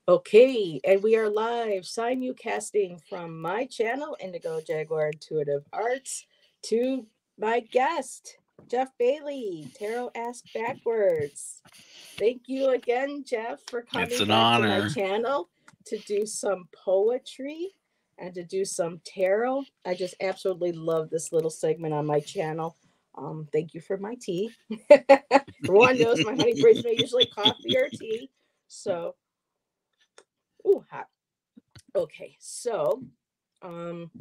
Okay, and we are live simulcasting from my channel, Indigo Jaguar Intuitive Arts, to my guest, Jeff Bailey, Tarot Ask Backwards. Thank you again, Jeff, for It's coming an back to my honor. channel to do some poetry and to do some tarot. I just absolutely love this little segment on my channel. Thank you for my tea. Everyone knows my honey brings me usually coffee or tea. So, ooh, hot. Okay, so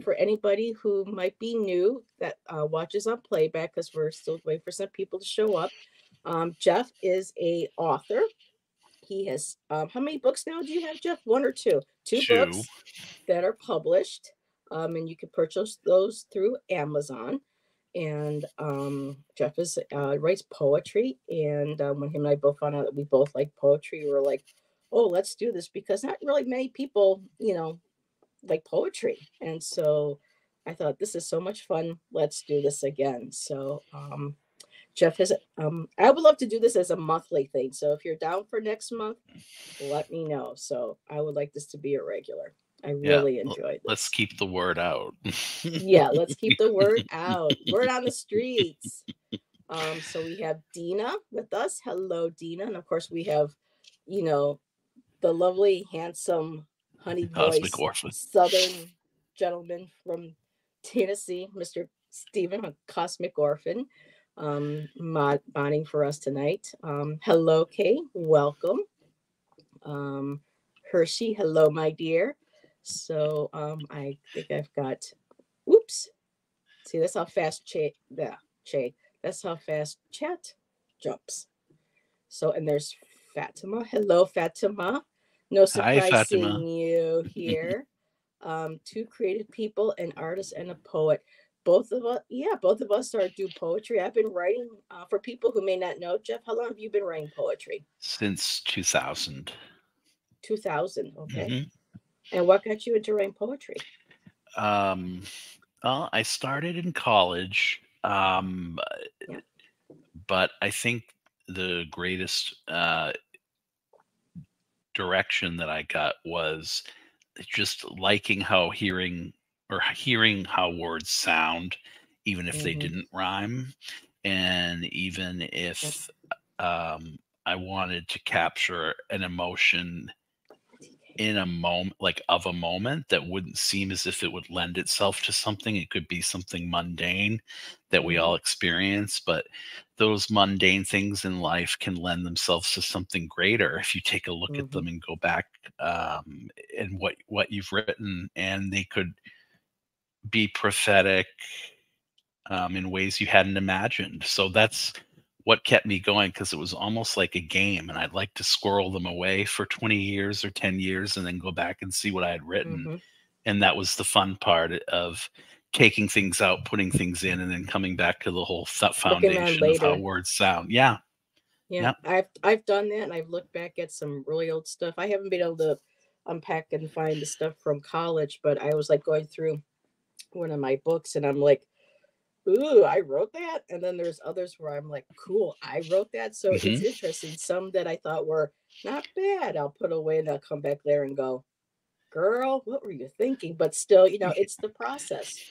for anybody who might be new that watches on playback, because we're still waiting for some people to show up, Jeff is a author. He has how many books now do you have, Jeff? One or two? Two Two. books that are published, and you can purchase those through Amazon. And Jeff is writes poetry, and when him and I both found out that we both like poetry, we were like, "Oh, let's do this," because not really many people, like poetry. And so I thought this is so much fun. Let's do this again. So Jeff has I would love to do this as a monthly thing. So if you're down for next month, let me know. So I would like this to be a regular. I Yeah. really enjoyed Let's this. keep the word out. Yeah, let's keep the word out. Word on the streets. So we have Dina with us. Hello, Dina. And of course we have, you know, the lovely, handsome, honey Cosmic voice, Orphan. southern gentleman from Tennessee, Mr. Stephen Cosmic Orphan, modding for us tonight. Hello, Kay. Welcome. Um, Hershey, hello, my dear. So I think I've got, whoops. See, that's how fast Che, that's how fast chat jumps. So, and there's Fatima. Hello, Fatima. No Hi, surprise Fatima. seeing you here. Two creative people, an artist and a poet. Both of us, yeah, both of us are do poetry. I've been writing for people who may not know. Jeff, how long have you been writing poetry? Since 2000. 2000. Okay. hmm And what got you into writing poetry? Um, well, I started in college, Yeah. but I think the greatest direction that I got was just liking how hearing how words sound, even if they Mm-hmm. didn't rhyme, and even Yep. if I wanted to capture an emotion in a moment, like of a moment that wouldn't seem as if it would lend itself to something. It could be something mundane that we Mm-hmm. all experience, but those mundane things in life can lend themselves to something greater if you take a look at Mm-hmm. them and go back and what you've written, and they could be prophetic in ways you hadn't imagined. So that's what kept me going, because it was almost like a game, and I'd like to squirrel them away for 20 years or 10 years and then go back and see what I had written. Mm-hmm. And that was the fun part of taking things out, putting things in, and then coming back to the whole Working on foundation of how later. words sound. Yeah. Yeah, Yep. I've done that, and I've looked back at some really old stuff. I haven't been able to unpack and find the stuff from college, but I was like going through one of my books, and I'm like, "Ooh, I wrote that." And then there's others where I'm like, "Cool, I wrote that." So it's hmm interesting. Some that I thought were not bad, I'll put away, and I'll come back there and go, "Girl, what were you thinking?" But still, it's the process.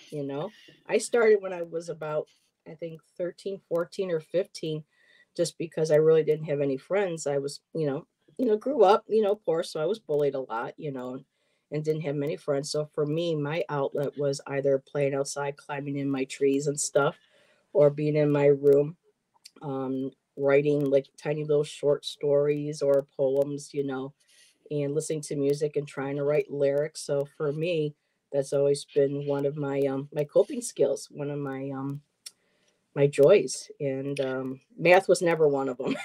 I started when I was about, I think, 13, 14, or 15, just because I really didn't have any friends. I was, grew up, poor, so I was bullied a lot, and didn't have many friends. So for me, my outlet was either playing outside, climbing in my trees and stuff, or being in my room, writing like tiny little short stories or poems, and listening to music and trying to write lyrics. So for me, that's always been one of my coping skills, one of my joys. And math was never one of them.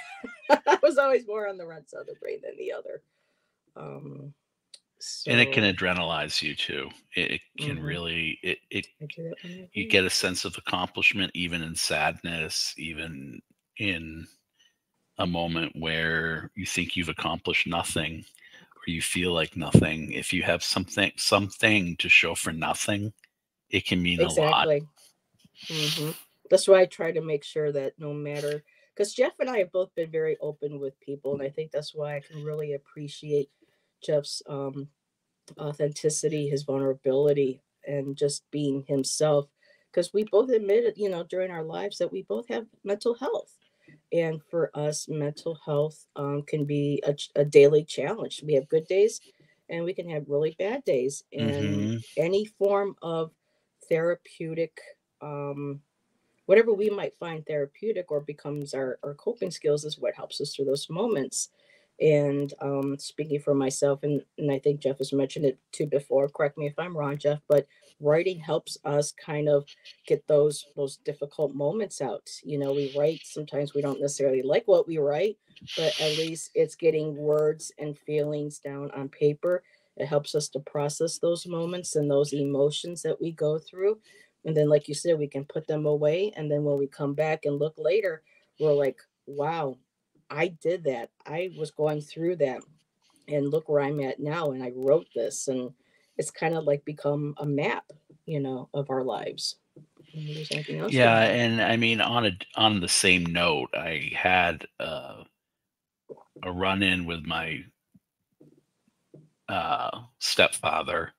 I was always more on the right side of the brain than the other. Um, And it can so adrenalize you too. It can mhm, really, I do that when I you read. get a sense of accomplishment, even in sadness, even in a moment where you think you've accomplished nothing, or you feel like nothing. If you have something to show for nothing, it can mean a lot. Exactly. That's why I try to make sure that no matter, because Jeff and I have both been very open with people, and I think that's why I can really appreciate Jeff's authenticity, his vulnerability, and just being himself. Because we both admitted, during our lives that we both have mental health. And for us, mental health can be a daily challenge. We have good days and we can have really bad days. And Mm-hmm. any form of therapeutic, um, whatever we might find therapeutic or becomes our coping skills is what helps us through those moments. And speaking for myself, and I think Jeff has mentioned it too before, correct me if I'm wrong, Jeff, but writing helps us kind of get those difficult moments out. We write, sometimes we don't necessarily like what we write, but at least it's getting words and feelings down on paper. It helps us to process those moments and those emotions that we go through, and then, like you said, we can put them away. And then when we come back and look later, we're like, wow, I did that. I was going through that. And look where I'm at now. And I wrote this. And it's kind of like become a map, of our lives. If there's anything else you Yeah, have. and I mean, on the same note, I had a run in with my stepfather,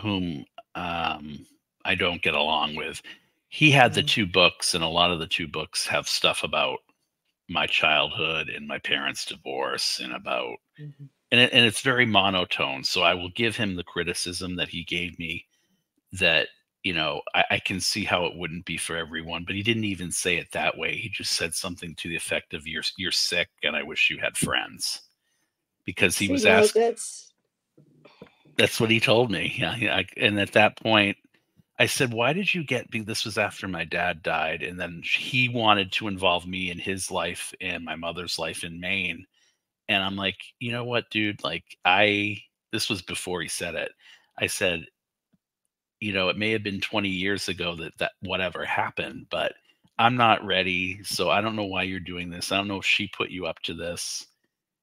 whom I don't get along with. He had the Mm, two books, and a lot of the two books have stuff about my childhood and my parents' divorce, and about mhm. and it's very monotone. So I will give him the criticism that he gave me, that I can see how it wouldn't be for everyone, but he didn't even say it that way. He just said something to the effect of, you're sick and I wish you had friends, because he See, was now asked. that's, That's what he told me. Yeah, yeah. And at that point, I said, "Why did you get?" This was after my dad died, and then he wanted to involve me in his life and my mother's life in Maine. And I'm like, you know what, dude? Like, this was before he said it. I said, it may have been 20 years ago that whatever happened, but I'm not ready. So I don't know why you're doing this. I don't know if she put you up to this.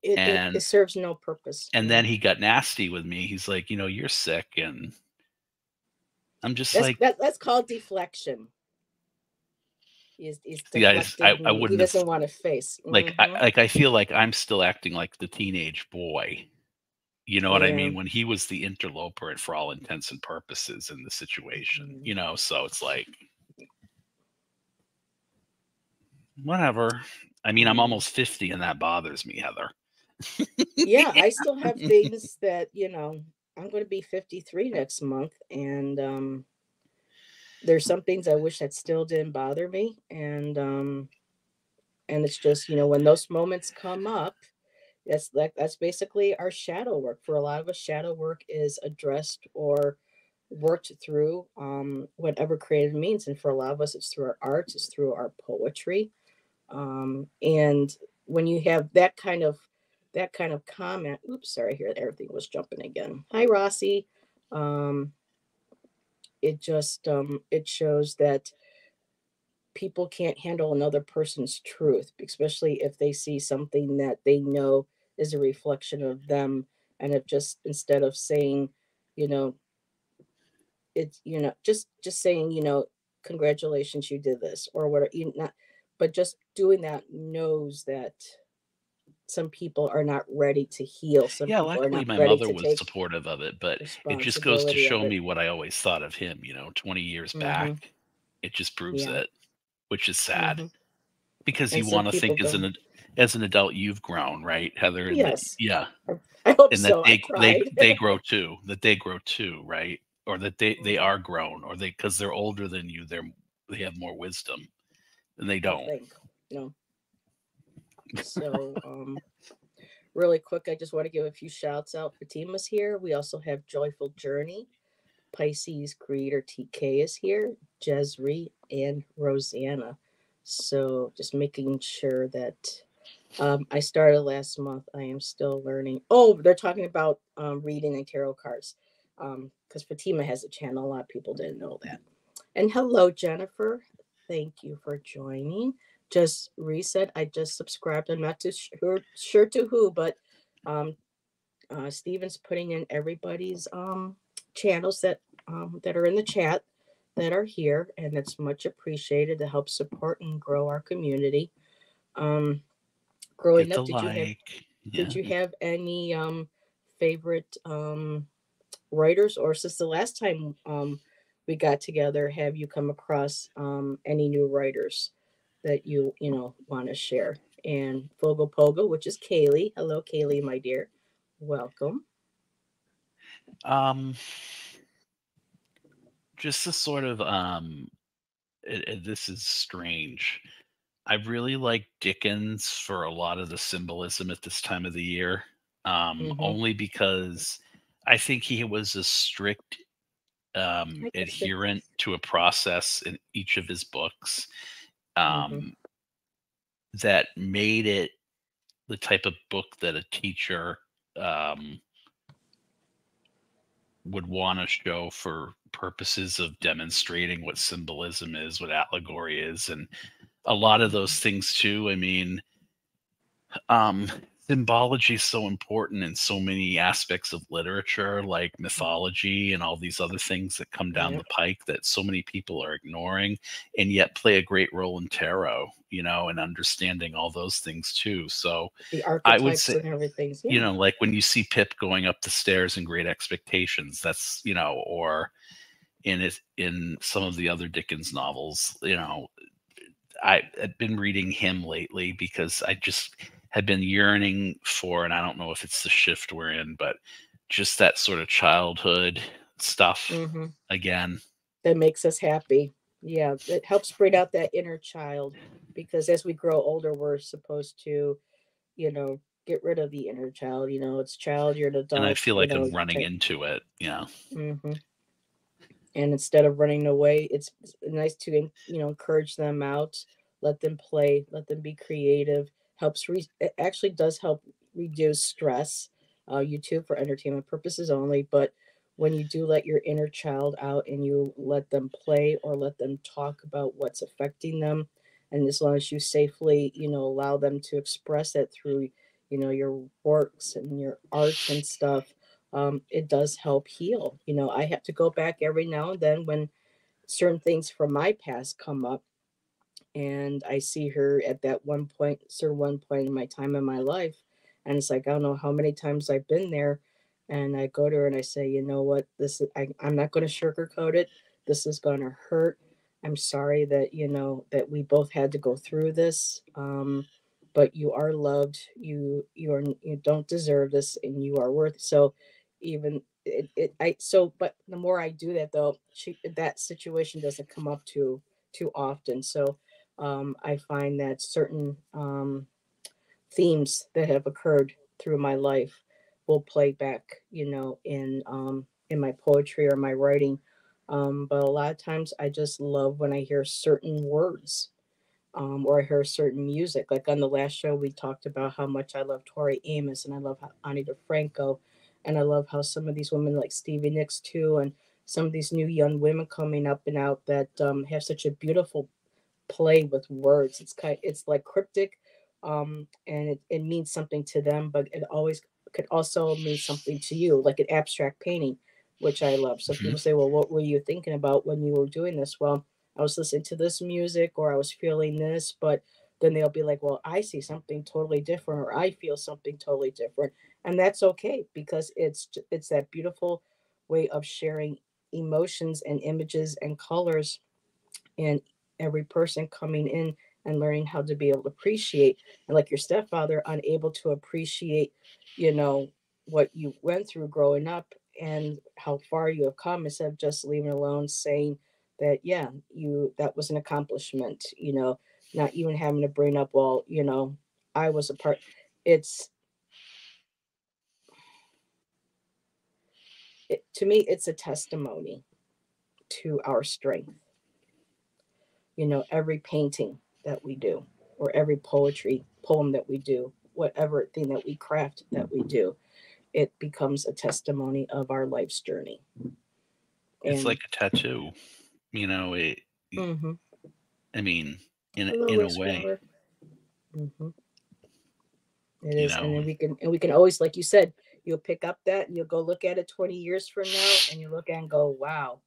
it And serves no purpose. then he got nasty with me. He's like, you're sick, and I'm just That's like, that's called deflection. He's guys, deflecting. I He wouldn't have, doesn't want to face. I feel like I'm still acting like the teenage boy. You know what I Yeah. mean? When he was the interloper, and for all intents and purposes in the situation, Mhm. so it's like, whatever. I mean, I'm Yeah. almost 50 and that bothers me, Heather. Yeah, I still have things that, I'm going to be 53 next month, and there's some things I wish that still didn't bother me, and it's just, when those moments come up, that's basically our shadow work. For a lot of us, shadow work is addressed or worked through whatever creative means, and for a lot of us it's through our arts, it's through our poetry. And when you have that kind of comment, oops, sorry, here everything was jumping again. Hi, Rossi. um it shows that people can't handle another person's truth, especially if they see something that they know is a reflection of them. And if just instead of saying, you know it's, just saying, congratulations, you did this, or whatever, not, but just doing that knows that some people are not ready to heal. Some Yeah, people are luckily not my ready mother to was take supportive of it, but it just goes to responsibility of show it. me what I always thought of him, 20 years back. Hmm. It just proves Yeah. it, which is sad, Hmm. because And you some want to people think don't. as an adult you've grown, right, Heather, and that, Yes. yeah, I hope and that so. I they tried. they grow too, right? Or that they Mhm. are grown, or they, because they're older than you, they have more wisdom, and they I don't. think. No. So, really quick, I just want to give a few shouts out. Fatima's here. We also have Joyful Journey. Pisces Creator TK is here. Jezri and Rosanna. So, just making sure that I started last month. I am still learning. Oh, they're talking about reading and tarot cards. Because Fatima has a channel. A lot of people didn't know that. And hello, Jennifer. Thank you for joining. Just reset. I just subscribed. I'm not too sure to who, but um, Steven's putting in everybody's channels that are in the chat that are here, and it's much appreciated to help support and grow our community. Um, Growing Hit the up, did you have like, did yeah. you have any favorite writers, or since the last time we got together, have you come across any new writers that you know want to share? And Fogo Pogo, which is Kaylee. Hello, Kaylee, my dear. Welcome. Um, just the sort of this is strange. I really like Dickens for a lot of the symbolism at this time of the year, Mm-hmm. only because I think he was a strict I can see. adherent to a process in each of his books, Mm-hmm. um, that made it the type of book that a teacher um, would want to show for purposes of demonstrating what symbolism is, what allegory is, and a lot of those things too. I mean, um, symbology is so important in so many aspects of literature, like mythology and all these other things that come down Yeah. the pike that so many people are ignoring, and yet play a great role in tarot, and understanding all those things too. So The I would archetypes say, and everything. Yeah. like when you see Pip going up the stairs in Great Expectations, that's, or in some of the other Dickens novels, I've been reading him lately because I just had been yearning for, and I don't know if it's the shift we're in, but just that sort of childhood stuff Mm-hmm. again. That makes us happy. Yeah, it helps bring out that inner child, because as we grow older, we're supposed to, you know, get rid of the inner child. You know, it's child, you're an And I adult, feel you like I'm know, running type. into it. Mm-hmm. And instead of running away, it's nice to encourage them out, let them play, let them be creative. It actually does help reduce stress. YouTube for entertainment purposes only, but when you do let your inner child out and you let them play or let them talk about what's affecting them, and as long as you safely allow them to express it through your works and your art and stuff, it does help heal. I have to go back every now and then when certain things from my past come up, and I see her at that one point in my time in my life, and it's like I don't know how many times I've been there, and I go to her and I say, you know what, I'm not going to sugarcoat it. This is going to hurt. I'm sorry that that we both had to go through this. But you are loved. You don't deserve this, and you are worth. So, even it I so but the more I do that though, that situation doesn't come up too often. So I find that certain themes that have occurred through my life will play back, in my poetry or my writing. But a lot of times, I just love when I hear certain words, or I hear certain music. Like on the last show, we talked about how much I love Tori Amos and I love Ani DeFranco, and I love how some of these women like Stevie Nicks too, and some of these new young women coming up and out that have such a beautiful play with words. It's like cryptic, and it means something to them, but it always could also mean something to you, like an abstract painting, which I love. So Mhm. people say, "Well, what were you thinking about when you were doing this?" Well, I was listening to this music, or I was feeling this, but then they'll be like, "Well, I see something totally different, or I feel something totally different," and that's okay because it's that beautiful way of sharing emotions and images and colors, and every person coming in and learning how to be able to appreciate, and like your stepfather unable to appreciate you know what you went through growing up and how far you have come, instead of just leaving alone, saying that yeah, that was an accomplishment, not even having to bring up, well, I was a part. It's To me, it's a testimony to our strength. Every painting that we do, or every poetry poem that we do, whatever thing that we craft that we do, it becomes a testimony of our life's journey. It's And like a tattoo, it, hmm I mean, in, hello, in a way, wastewater. hmm it you is, and know, then we can always, like you said, you'll pick up that and you'll go look at it 20 years from now, and you look at it and go, wow,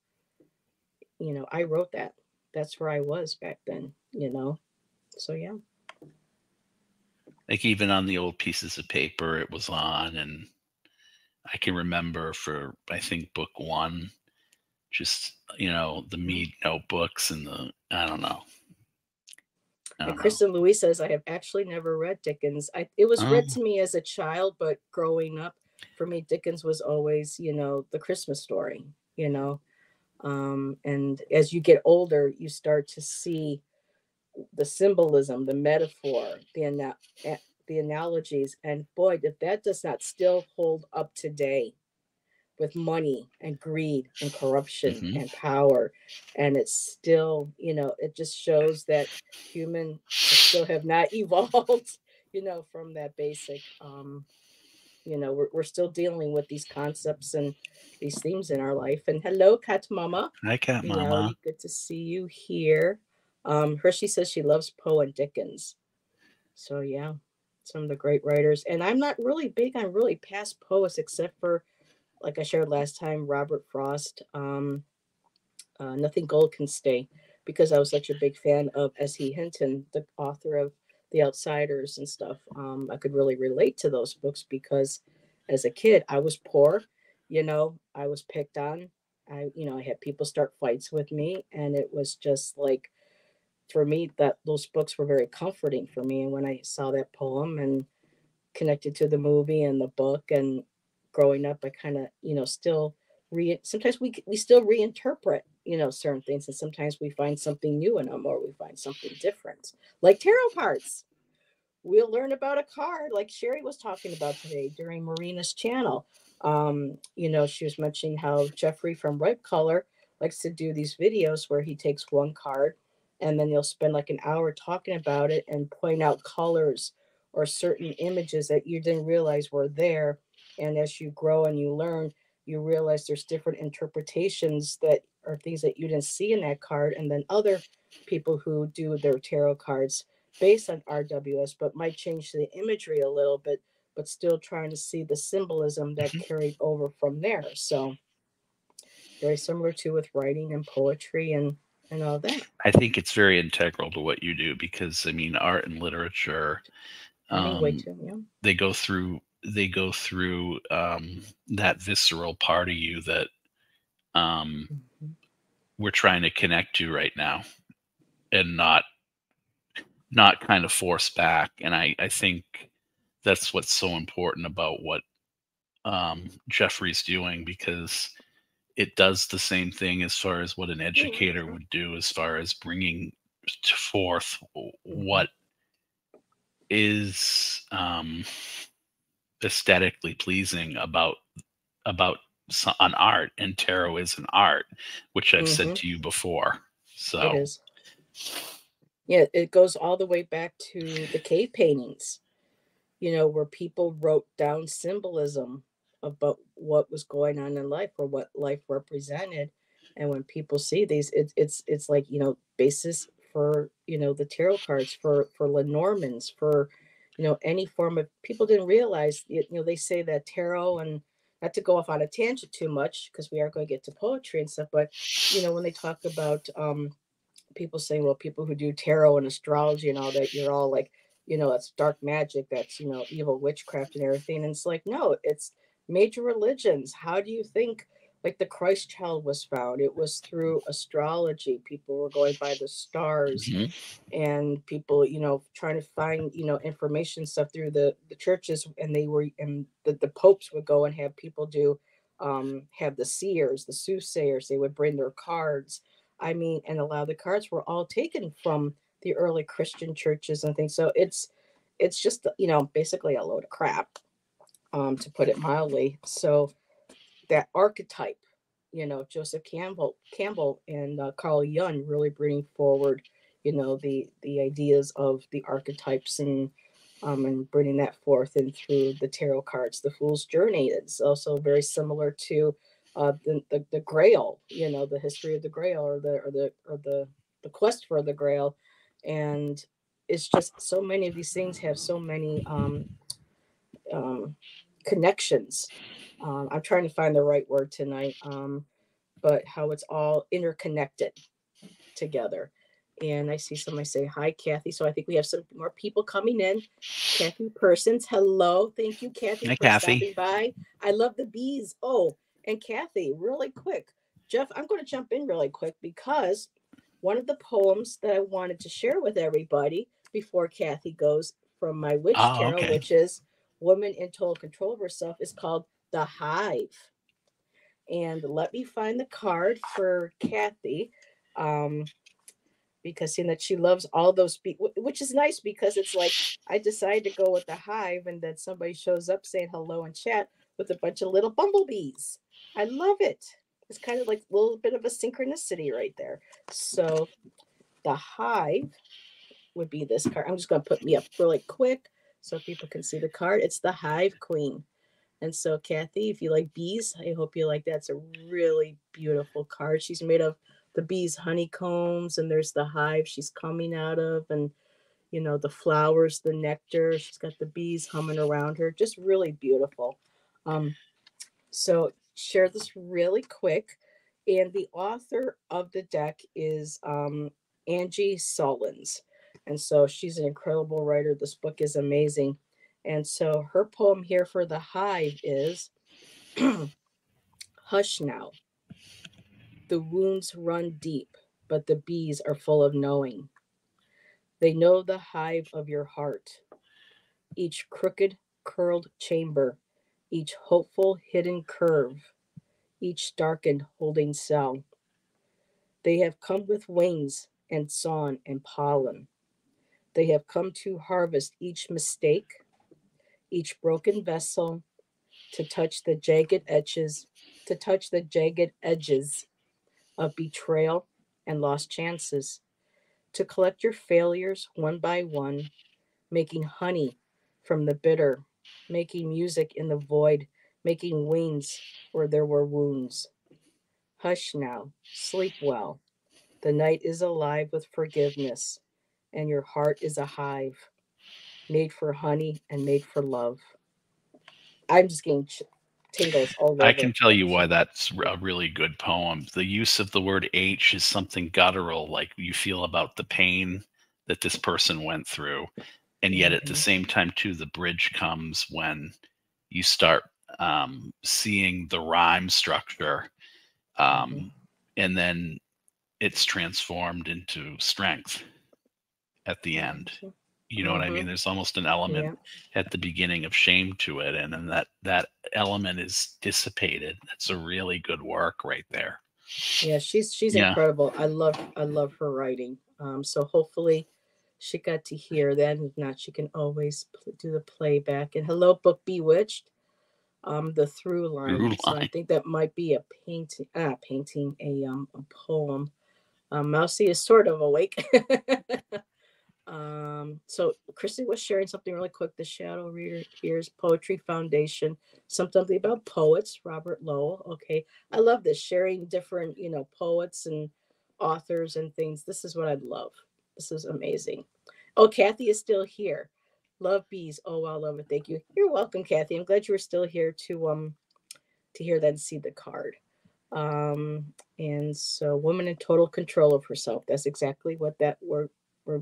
I wrote that. That's where I was back then. So yeah. like even on the old pieces of paper it was on, and I can remember for, I think, book one, just, the Mhm. Mead notebooks and the, I don't know. I And don't know. Kristen Louise says, I have actually never read Dickens. It was Oh, read to me as a child, but growing up, for me, Dickens was always, the Christmas story, you know. And as you get older, you start to see the symbolism, the metaphor, the analogies, and boy, if that does not still hold up today with money and greed and corruption hmm. and power, and it's still, it just shows that human still have not evolved, from that basic. We're still dealing with these concepts and these themes in our life. And hello, Cat Mama. Hi, Cat Mama. Reality, good to see you here. Hershey says she loves Poe and Dickens. So yeah, some of the great writers. And I'm not really big on really past poets, except for, like I shared last time, Robert Frost. Nothing Gold Can Stay, because I was such a big fan of S.E. Hinton, the author of The Outsiders and stuff. I could really relate to those books because as a kid, I was poor, I was picked on. I had people start fights with me, and it was just like, for me, that those books were very comforting for me. And when I saw that poem and connected to the movie and the book, and growing up, I kind of, still sometimes we still reinterpret, certain things, and sometimes we find something new in them, or we find something different, like tarot cards. We'll learn about a card like Sherry was talking about today during Marina's channel. She was mentioning how Jeffrey from Red Color likes to do these videos where he takes one card and then he'll spend like an hour talking about it and point out colors or certain images that you didn't realize were there. And as you grow and you learn, you realize there's different interpretations that are things that you didn't see in that card. And then other people who do their tarot cards based on RWS, but might change the imagery a little bit, but still trying to see the symbolism that hmm. carried over from there. So very similar to with writing and poetry and all that. I think it's very integral to what you do because, I mean, art and literature, Hemingway um, too, yeah. they go through that visceral part of you that Mm-hmm. we're trying to connect to right now, and not kind of force back. And I think that's what's so important about what Jeffrey's doing, because it does the same thing as far as what an Yeah, educator sure. would do, as far as bringing forth Mm-hmm. what is aesthetically pleasing about an art, and tarot is an art, which I've said Mm-hmm. to you before. It So, is. Yeah, it goes all the way back to the cave paintings, where people wrote down symbolism about what was going on in life or what life represented. And when people see these, it's like, basis for, the tarot cards for Lenormands, for, any form of, people didn't realize, they say that tarot, and not to go off on a tangent too much because we are going to get to poetry and stuff, but, when they talk about people saying, well, people who do tarot and astrology and all that, you're all like, that's dark magic, that's, evil witchcraft and everything. And it's like, no, it's major religions. How do you think like the Christ child was found? It was through astrology. People were going by the stars, mhm. and people, trying to find, information stuff through the churches. And the popes would go and have people do, have the seers, the soothsayers, they would bring their cards. I mean, and a lot of the cards were all taken from the early Christian churches and things. So it's just, basically a load of crap, to put it mildly. So that archetype, Joseph Campbell and Carl Jung really bringing forward, the ideas of the archetypes, and bringing that forth and through the tarot cards. The Fool's Journey is also very similar to the Grail, the history of the Grail, or the quest for the Grail. And it's just so many of these things have so many um, connections. I'm trying to find the right word tonight, but how it's all interconnected together. And I see somebody say, hi, Kathy. So I think we have some more people coming in. Kathy Persons, hello. Thank you, Kathy, Hi, for Kathy. stopping by. I love the bees. Oh, and Kathy, really quick. Jeff, I'm going to jump in really quick because one of the poems that I wanted to share with everybody before Kathy goes from my witch Oh, tarot, okay. which is Woman in Total Control of Herself, is called The Hive. And let me find the card for Kathy. Because seeing that she loves all those which is nice because it's like I decided to go with the hive and then somebody shows up saying hello and chat with a bunch of little bumblebees. I love it. It's kind of like a little bit of a synchronicity right there. So the hive would be this card. I'm just going to put me up really quick so people can see the card. It's the Hive Queen. And so, Kathy, if you like bees, I hope you like that. It's a really beautiful card. She's made of the bees' honeycombs, and there's the hive she's coming out of, and the flowers, the nectar. She's got the bees humming around her. Just really beautiful. Um, so, share this really quick. And the author of the deck is Angie Sullins. And so she's an incredible writer. This book is amazing. And so her poem here for the hive is Hush now. The wounds run deep, but the bees are full of knowing. They know the hive of your heart, each crooked, curled chamber, each hopeful, hidden curve, each darkened, holding cell. They have come with wings and song and pollen. They have come to harvest each mistake, each broken vessel, to touch the jagged edges, of betrayal and lost chances, to collect your failures one by one, making honey from the bitter, making music in the void, making wings where there were wounds. Hush now, sleep well. The night is alive with forgiveness, and your heart is a hive, made for honey and made for love. I'm just getting tingles all I over. can tell you why that's a really good poem. The use of the word H is something guttural, like you feel about the pain that this person went through. And yet at the Mm-hmm. same time, too, the bridge comes when you start seeing the rhyme structure. Mm-hmm. Um, and then it's transformed into strength at the end. Gotcha. You know what I Mm-hmm. mean? There's almost an element Yeah. at the beginning of shame to it, and then that element is dissipated. That's a really good work right there. Yeah, she's Yeah. incredible. I love her writing. So hopefully she got to hear that. If not, she can always do the playback. And hello, book Bewitched. The through line. Through So I line. think that might be a painting, a poem. Mousy is sort of awake. So Christy was sharing something really quick. The Shadow Readers Poetry Foundation, something about poets, Robert Lowell. Okay. I love this, sharing different, poets and authors and things. This is what I love. This is amazing. Oh, Kathy is still here. Love bees. Oh, I love it. Thank you. You're welcome, Kathy. I'm glad you were still here to hear that and see the card. And so woman in total control of herself. That's exactly what that word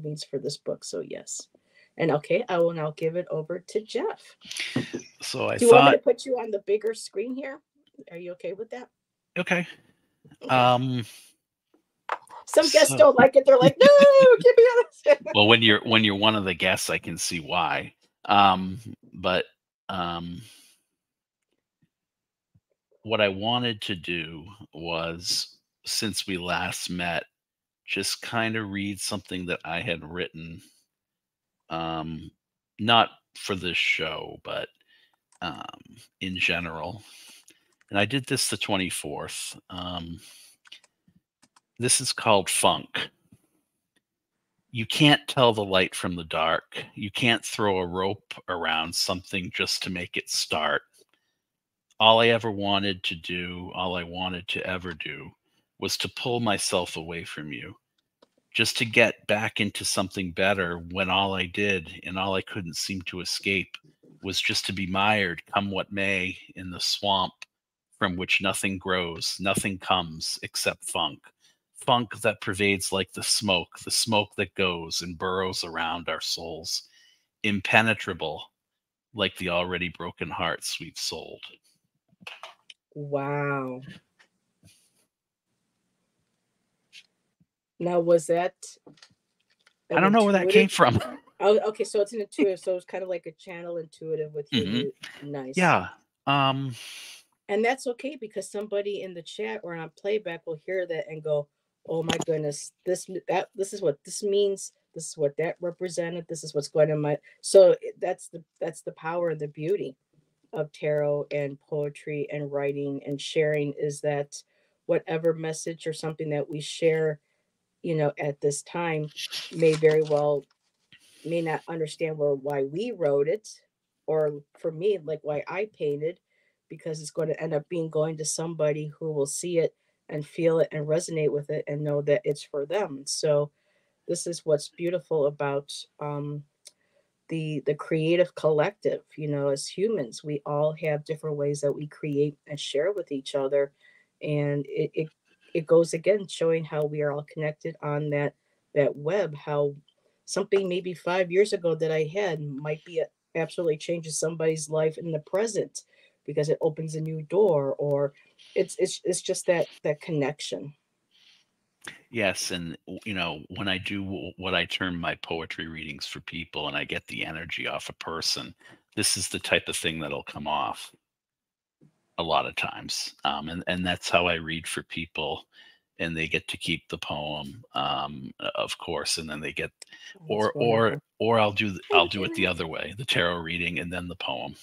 means for this book. So yes. And okay, I will now give it over to Jeff. So I Do you want me thought, to put you on the bigger screen here? Are you okay with that? okay. Okay. Um, Some guests so don't like it. They're like, no, get me out of this. well, when you're one of the guests, I can see why. But um, what I wanted to do was, since we last met, just kind of read something that I had written, um, not for this show, but in general. And I did this the 24th. This is called Funk. You can't tell the light from the dark. You can't throw a rope around something just to make it start. All I ever wanted to do, all I wanted to ever do, was to pull myself away from you, just to get back into something better when all I did and all I couldn't seem to escape was just to be mired, come what may, in the swamp from which nothing grows, nothing comes except funk. funk that pervades like the smoke that goes and burrows around our souls, impenetrable like the already broken hearts we've sold. Wow. Now, was that I an don't know where that came intuitive? from. Oh, okay. So it's an intuitive. So it's kind of like a channel intuitive with your Hmm. mute. Nice. Yeah. Um, And that's okay because somebody in the chat or on playback will hear that and go, "Oh my goodness, this is what this means. This is what that represented. This is what's going on my." So that's the power and the beauty of tarot and poetry and writing and sharing is that whatever message or something that we share, at this time may very well may not understand why we wrote it, or for me, like why I painted, because it's going to end up being going to somebody who will see it and feel it and resonate with it and know that it's for them. So this is what's beautiful about the creative collective. As humans, we all have different ways that we create and share with each other, and it goes again showing how we are all connected on that web. How something maybe 5 years ago that I had might be absolutely changes somebody's life in the present because it opens a new door, or it's just that connection. yes, and when I do what I term my poetry readings for people, and I get the energy off a person, this is the type of thing that'll come off a lot of times, and that's how I read for people, and they get to keep the poem, of course, and then they get, Oh, or that's wonderful. I'll do it the other way, the tarot reading and then the poem,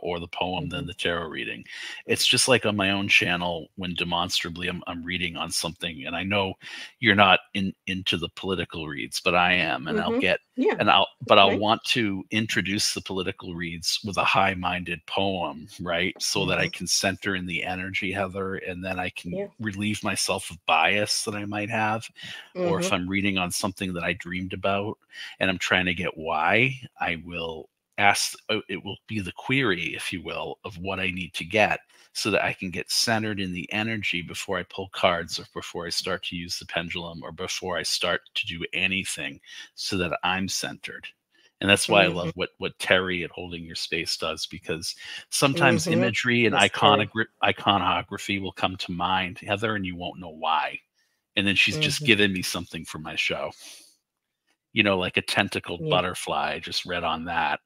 or the poem then Hmm. the tarot reading. It's just like on my own channel when demonstrably I'm reading on something, and I know you're not into the political reads, but I am, and Hmm. Yeah, that's I'll fine. want to introduce the political reads with a high-minded poem, right? So that I Hmm. can center in the energy, Heather, and then I can Yeah. relieve myself of bias that I might have. Or Hmm. if I'm reading on something that I dreamed about and I'm trying to get why, I will ask, it will be the query, if you will, of what I need to get so that I can get centered in the energy before I pull cards or before I start to use the pendulum or before I start to do anything so that I'm centered. And that's why I Hmm. love what Terry at Holding Your Space does, because sometimes Hmm. imagery and Yes, Terry. iconography will come to mind, Heather, and you won't know why. And then she's just Hmm. given me something for my show. Like a tentacled Yeah. butterfly. I just read on that.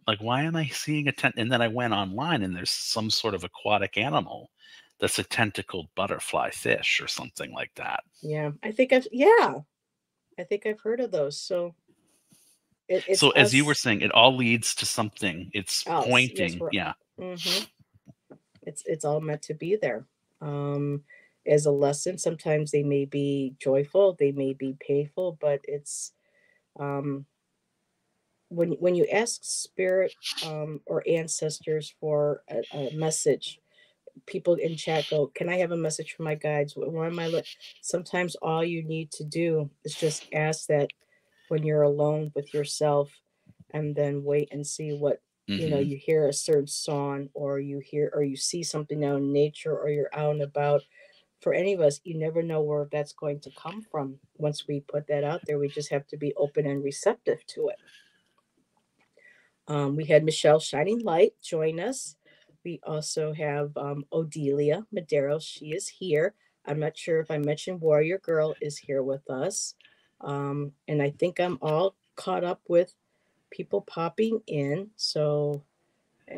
Like, why am I seeing a tent? And then I went online and there's some sort of aquatic animal that's a tentacled butterfly fish or something like that. Yeah. I think I've heard of those. So it's So as you were us saying, it all leads to something. It's else. Yes, pointing. we're Yeah. it's all meant to be there. Um as a lesson, sometimes they may be joyful, they may be painful, but it's um when you ask spirit or ancestors for a message, people in chat go, "Can I have a message from my guides? What am I Sometimes all you need to do is just ask that when you're alone with yourself, and then wait and see what Hmm. you hear a certain song, or you hear or you see something out in nature, or you're out and about. For any of us, you never know where that's going to come from. Once we put that out there, we just have to be open and receptive to it. We had Michelle Shining Light join us. We also have Odelia Madero. She is here. I'm not sure if I mentioned Warrior Girl is here with us. And I think I'm all caught up with people popping in. So,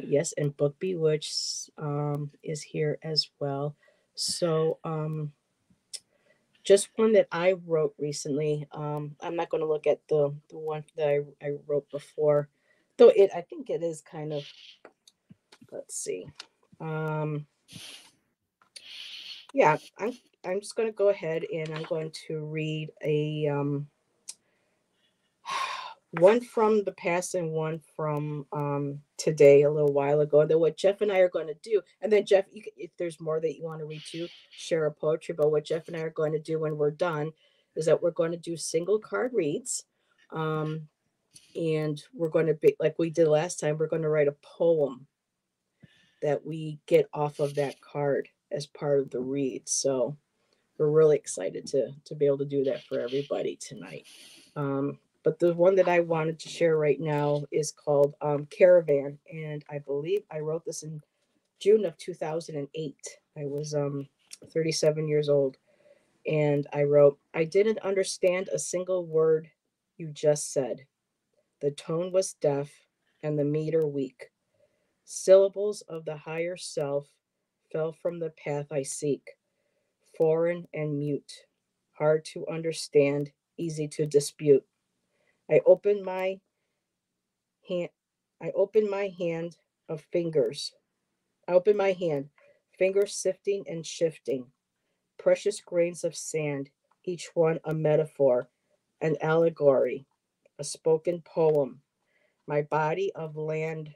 yes, and Book Bewitched is here as well. So, just one that I wrote recently. I'm not going to look at the one that I wrote before, though I think it is kind of. Let's see. Um, yeah, I'm just going to go ahead and I'm going to read a one from the past and one from today a little while ago. And then what Jeff and I are going to do, and then Jeff, if there's more that you want to read too, share a poetry. But what Jeff and I are going to do when we're done is that we're going to do single card reads. Um, and we're going to be like we did last time, we're going to write a poem that we get off of that card as part of the read. So we're really excited to be able to do that for everybody tonight. But the one that I wanted to share right now is called Caravan, and I believe I wrote this in June of 2008. I was 37 years old, and I wrote, I didn't understand a single word you just said. The tone was deaf and the meter weak. Syllables of the higher self fell from the path I seek, foreign and mute, hard to understand, easy to dispute. I opened my hand I opened my hand of fingers. I opened my hand, fingers sifting and shifting, precious grains of sand, each one a metaphor, an allegory, a spoken poem. My body of land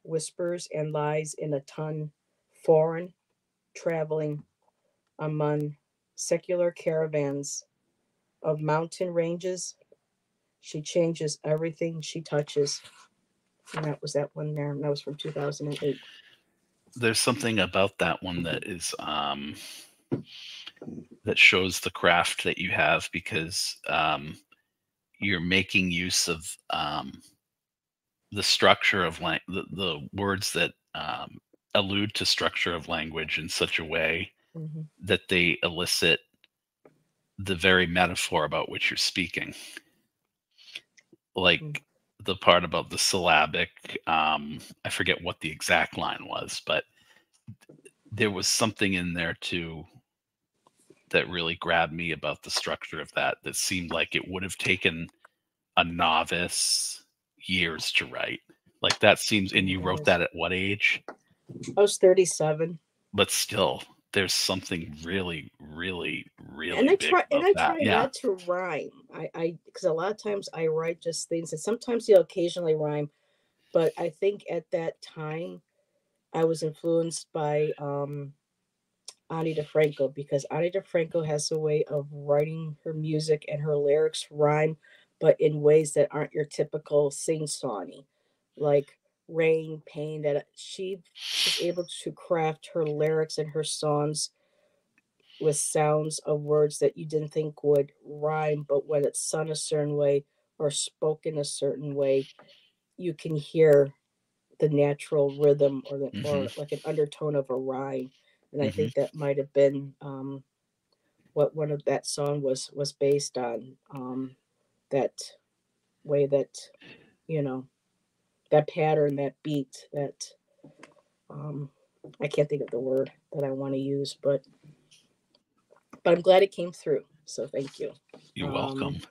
whispers and lies in a ton, foreign, traveling among secular caravans of mountain ranges. She changes everything she touches. And that was that one there. That was from 2008. There's something about that one that is that shows the craft that you have, because you're making use of the structure of the words that allude to structure of language in such a way Mm-hmm. that they elicit the very metaphor about which you're speaking. Like the part about the syllabic, I forget what the exact line was, but there was something in there too that really grabbed me about the structure of that, that seemed like it would have taken a novice years to write. Like that seems, and you wrote that at what age? I was 37. But still, there's something really, really, And really big about I that. try Yeah. not to rhyme. I because a lot of times I write just things, and sometimes you'll occasionally rhyme. But I think at that time I was influenced by Ani DeFranco, because Ani DeFranco has a way of writing her music and her lyrics rhyme, but in ways that aren't your typical sing-songy, like Rain, Pain. That she is able to craft her lyrics and her songs with sounds of words that you didn't think would rhyme, but when it's sung a certain way or spoken a certain way, you can hear the natural rhythm, Hmm. or like an undertone of a rhyme. And I Hmm. think that might have been what one of that song was based on. That way that you know that pattern, that beat, that um, I can't think of the word that I want to use, but I'm glad it came through. So thank you. You're Um, welcome.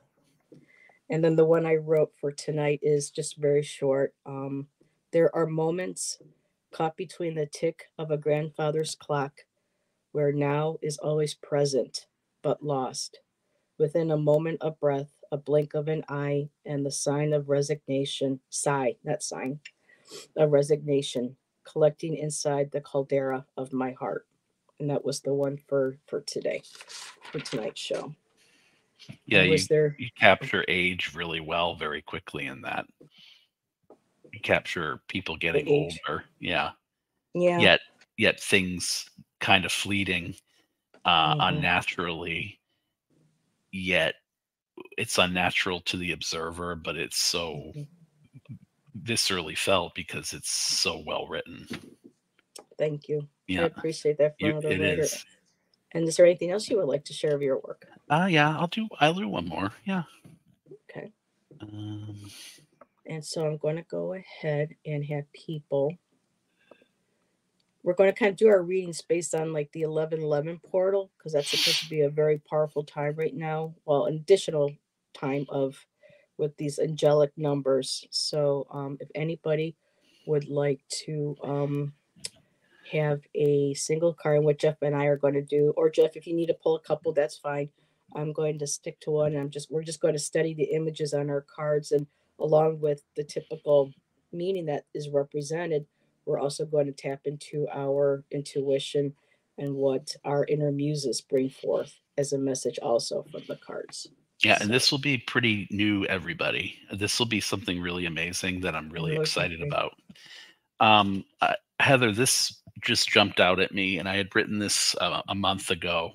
and then the one I wrote for tonight is just very short. There are moments caught between the tick of a grandfather's clock, where now is always present but lost. Within a moment of breath, a blink of an eye, and the sign of resignation, sigh, not sign, of resignation, collecting inside the caldera of my heart. And that was the one for today, for tonight's show. Yeah, Was there you capture age really well very quickly in that. You capture people the getting age? older. Yeah. Yeah. Yet things kind of fleeting Mm-hmm. unnaturally, yet it's unnatural to the observer, but it's so Mm-hmm. viscerally felt because it's so well written. Thank you. I Yeah, appreciate that for another it writer. is. And is there anything else you would like to share of your work? Yeah, I'll do one more. Yeah. Okay. Um, And so I'm going to go ahead and have people. We're going to kind of do our readings based on like the 1111 portal, because that's supposed to be a very powerful time right now. Well, an additional time of with these angelic numbers. So if anybody would like to have a single card, what Jeff and I are going to do, or Jeff, if you need to pull a couple, that's fine. I'm going to stick to one. We're just going to study the images on our cards, and along with the typical meaning that is represented, we're also going to tap into our intuition and what our inner muses bring forth as a message also from the cards. yeah, and So this will be pretty new, everybody. This will be something really amazing that I'm I'm really really excited happy. about. Heather, this just jumped out at me, and I had written this a month ago.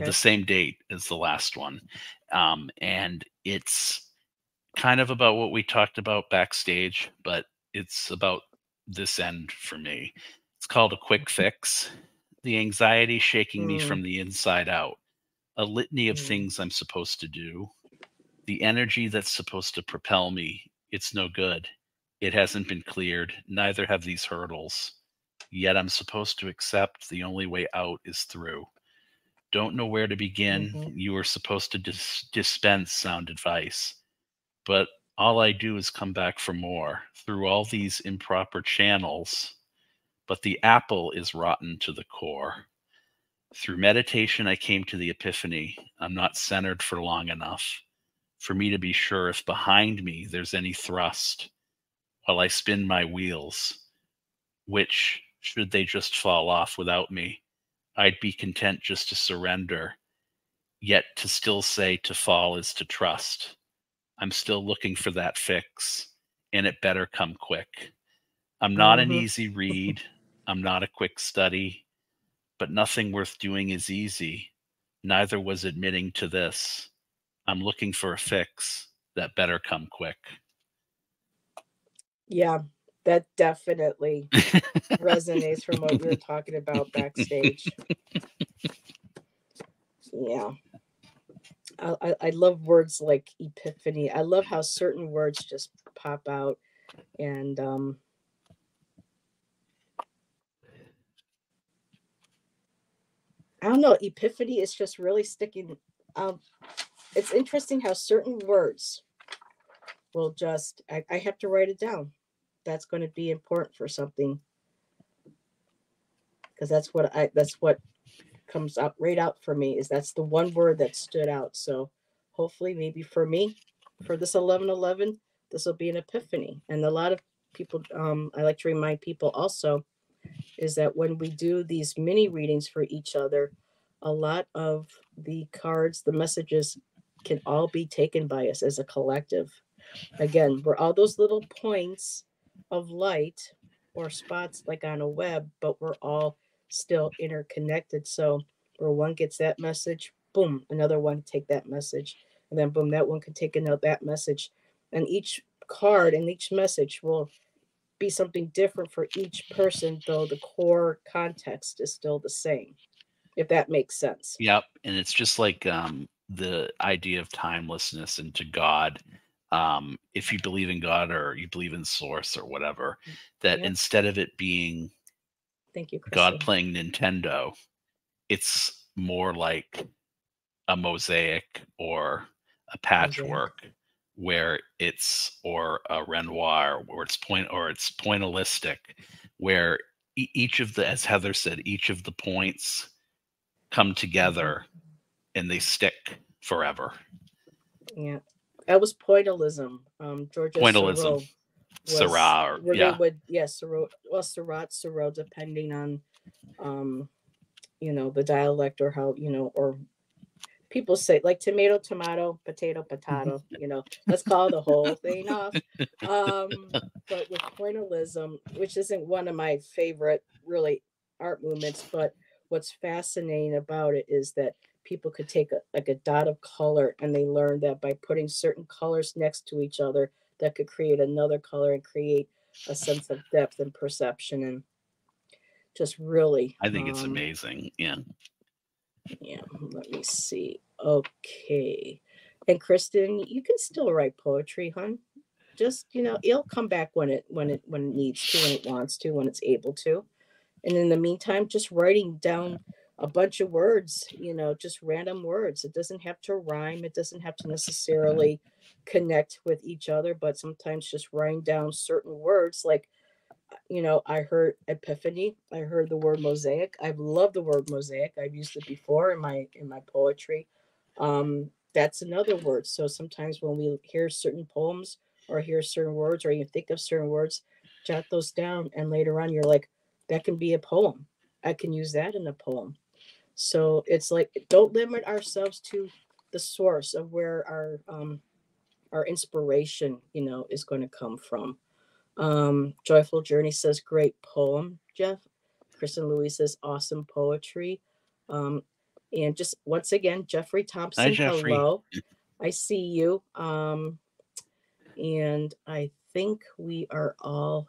the Okay. same date as the last one. And it's kind of about what we talked about backstage, but it's about this end for me. It's called A Quick Fix. The anxiety shaking me Mm, from the inside out, a litany of mm, things I'm supposed to do, the energy that's supposed to propel me. It's no good. It hasn't been cleared, neither have these hurdles. Yet I'm supposed to accept the only way out is through. Don't know where to begin. mm-hmm, You were supposed to dispense sound advice, but all I do is come back for more through all these improper channels. But the apple is rotten to the core. Through meditation, I came to the epiphany I'm not centered for long enough for me to be sure if behind me there's any thrust while I spin my wheels, which, should they just fall off without me, I'd be content just to surrender, yet to still say to fall is to trust. I'm still looking for that fix, and it better come quick. I'm not an mm-hmm. easy read, I'm not a quick study, but nothing worth doing is easy. Neither was admitting to this. I'm looking for a fix that better come quick. Yeah, that definitely resonates from what we were talking about backstage. Yeah. I love words like epiphany. I love how certain words just pop out. And I don't know, epiphany is just really sticking. Um, it's interesting how certain words will just, I have to write it down. That's going to be important for something because that's what comes out right out for me is that's the one word that stood out. So hopefully, maybe for me, for this 1111, this will be an epiphany. And a lot of people, I like to remind people also, is that when we do these mini readings for each other, a lot of the cards, the messages can all be taken by us as a collective. Again, we're all those little points of light or spots like on a web, but we're all still interconnected. So where one gets that message, boom, another one take that message, and then boom, that one can take another that message, and each card and each message will be something different for each person, though the core context is still the same. If that makes sense. Yep, and it's just like, the idea of timelessness and to God, if you believe in God or you believe in source or whatever, that Yep. instead of it being Thank you, God Kristen. playing Nintendo, it's more like a mosaic or a Mosaic. patchwork where it's or a Renoir where it's pointillistic, where each of the, as Heather said, each of the points come Hmm. together and they stick forever. Yeah. That was pointillism. Georgia Pointillism, Seurat was Syrah, where they yeah. would, yes, Seurat, well, Seurat, depending on, um, the dialect or how, or people say like tomato, tomato, potato, potato, let's call the whole thing off. But with pointillism, which isn't one of my favorite really art movements, but what's fascinating about it is that people could take like a dot of color and they learned that by putting certain colors next to each other, that could create another color and create a sense of depth and perception and just really I think it's amazing. Yeah. yeah, let me see. Okay. And Kristen, you can still write poetry, hon. Just, it'll come back when it needs to, when it wants to, when it's able to. And in the meantime, just writing down a bunch of words, just random words. It doesn't have to rhyme. It doesn't have to necessarily connect with each other, but sometimes just writing down certain words like I heard epiphany. I heard the word mosaic. I've loved the word mosaic. I've used it before in my poetry. That's another word. So sometimes when we hear certain poems or hear certain words or you think of certain words, jot those down, and later on you're like, that can be a poem. I can use that in a poem. So it's like don't limit ourselves to the source of where our inspiration, is going to come from. Joyful Journey says, great poem, Jeff. Kristen Louise says, awesome poetry. Um, And just once again, Jeffrey Hi, Thompson, Jeffrey. hello. I see you. And I think we are all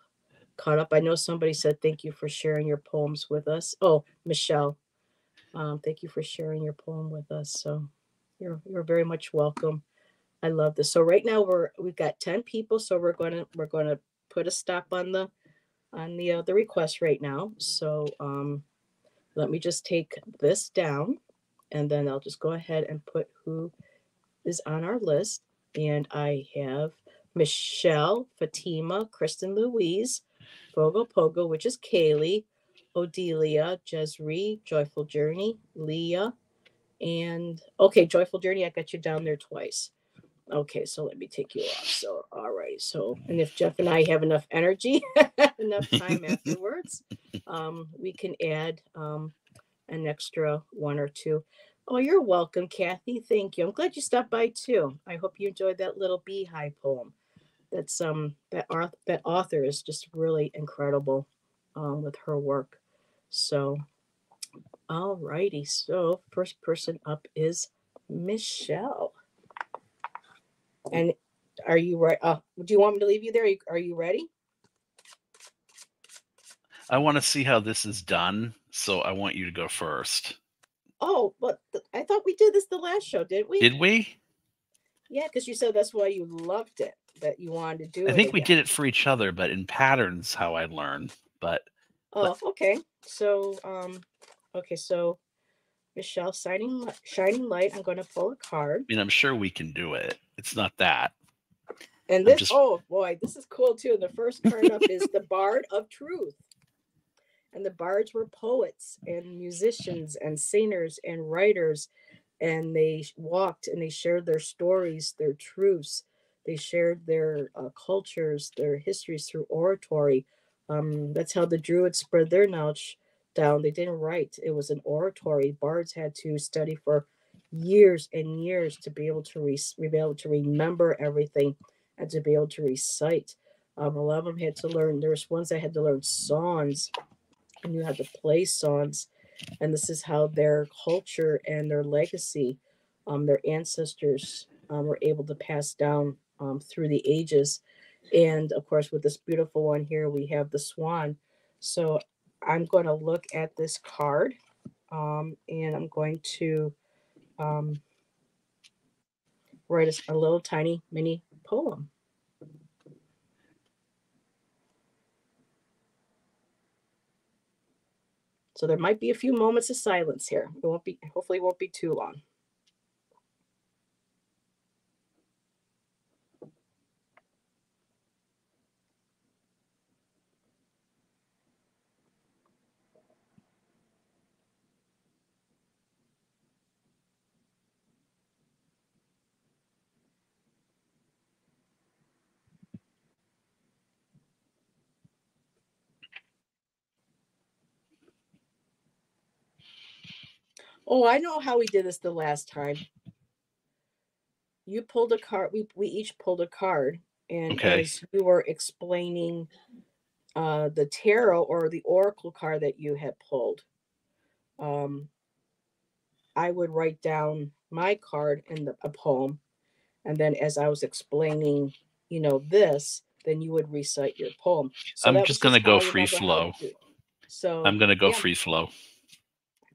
caught up. I know somebody said thank you for sharing your poems with us. Oh, Michelle, thank you for sharing your poem with us. So you're very much welcome. I love this. So right now we've got 10 people, so we're gonna put a stop on the request right now. So let me just take this down, and then I'll just go ahead and put who is on our list. And I have Michelle, Fatima, Kristen Louise, Fogo Pogo, which is Kaylee, Odelia, Jezree, Joyful Journey, Leah, and okay, Joyful Journey, I got you down there twice. Okay, so let me take you off. So, all right. So, and if Jeff and I have enough energy, enough time afterwards, we can add an extra one or two. Oh, you're welcome, Kathy. Thank you. I'm glad you stopped by too. I hope you enjoyed that little beehive poem. That's that author is just really incredible with her work. So, all righty. So, first person up is Michelle. And are you right? Do you want me to leave you there? Are you ready? I want to see how this is done, so I want you to go first. Oh, but I thought we did this the last show, didn't we? Did we? Yeah, because you said that's why you loved it, that you wanted to I do it think we again. did it for each other, but in patterns, how I learn. But let, Oh, okay. So Michelle, shining light. I'm going to pull a card, I mean, I'm sure we can do it. It's not that. and I'm this. just Oh boy, this is cool too. The first card up is the Bard of Truth. And the bards were poets and musicians and singers and writers, and they walked and they shared their stories, their truths. They shared their cultures, their histories through oratory. That's how the Druids spread their knowledge down. They didn't write; it was an oratory. Bards had to study for years and years to be able to be able to remember everything and to be able to recite. A lot of them had to learn. There's ones that had to learn songs and you had to play songs. And this is how their culture and their legacy, their ancestors were able to pass down through the ages. And of course, with this beautiful one here, we have the swan. So I'm going to look at this card and I'm going to um, write a little tiny mini poem. So there might be a few moments of silence here. It won't be, hopefully, it won't be too long. Oh, I know how we did this the last time. You pulled a card. We each pulled a card, and okay. as you were explaining the tarot or the oracle card that you had pulled, um, I would write down my card in a poem, and then as I was explaining, this, then you would recite your poem. So I'm that just was just gonna how go I free remember how to flow. do it. So I'm gonna go yeah, free flow.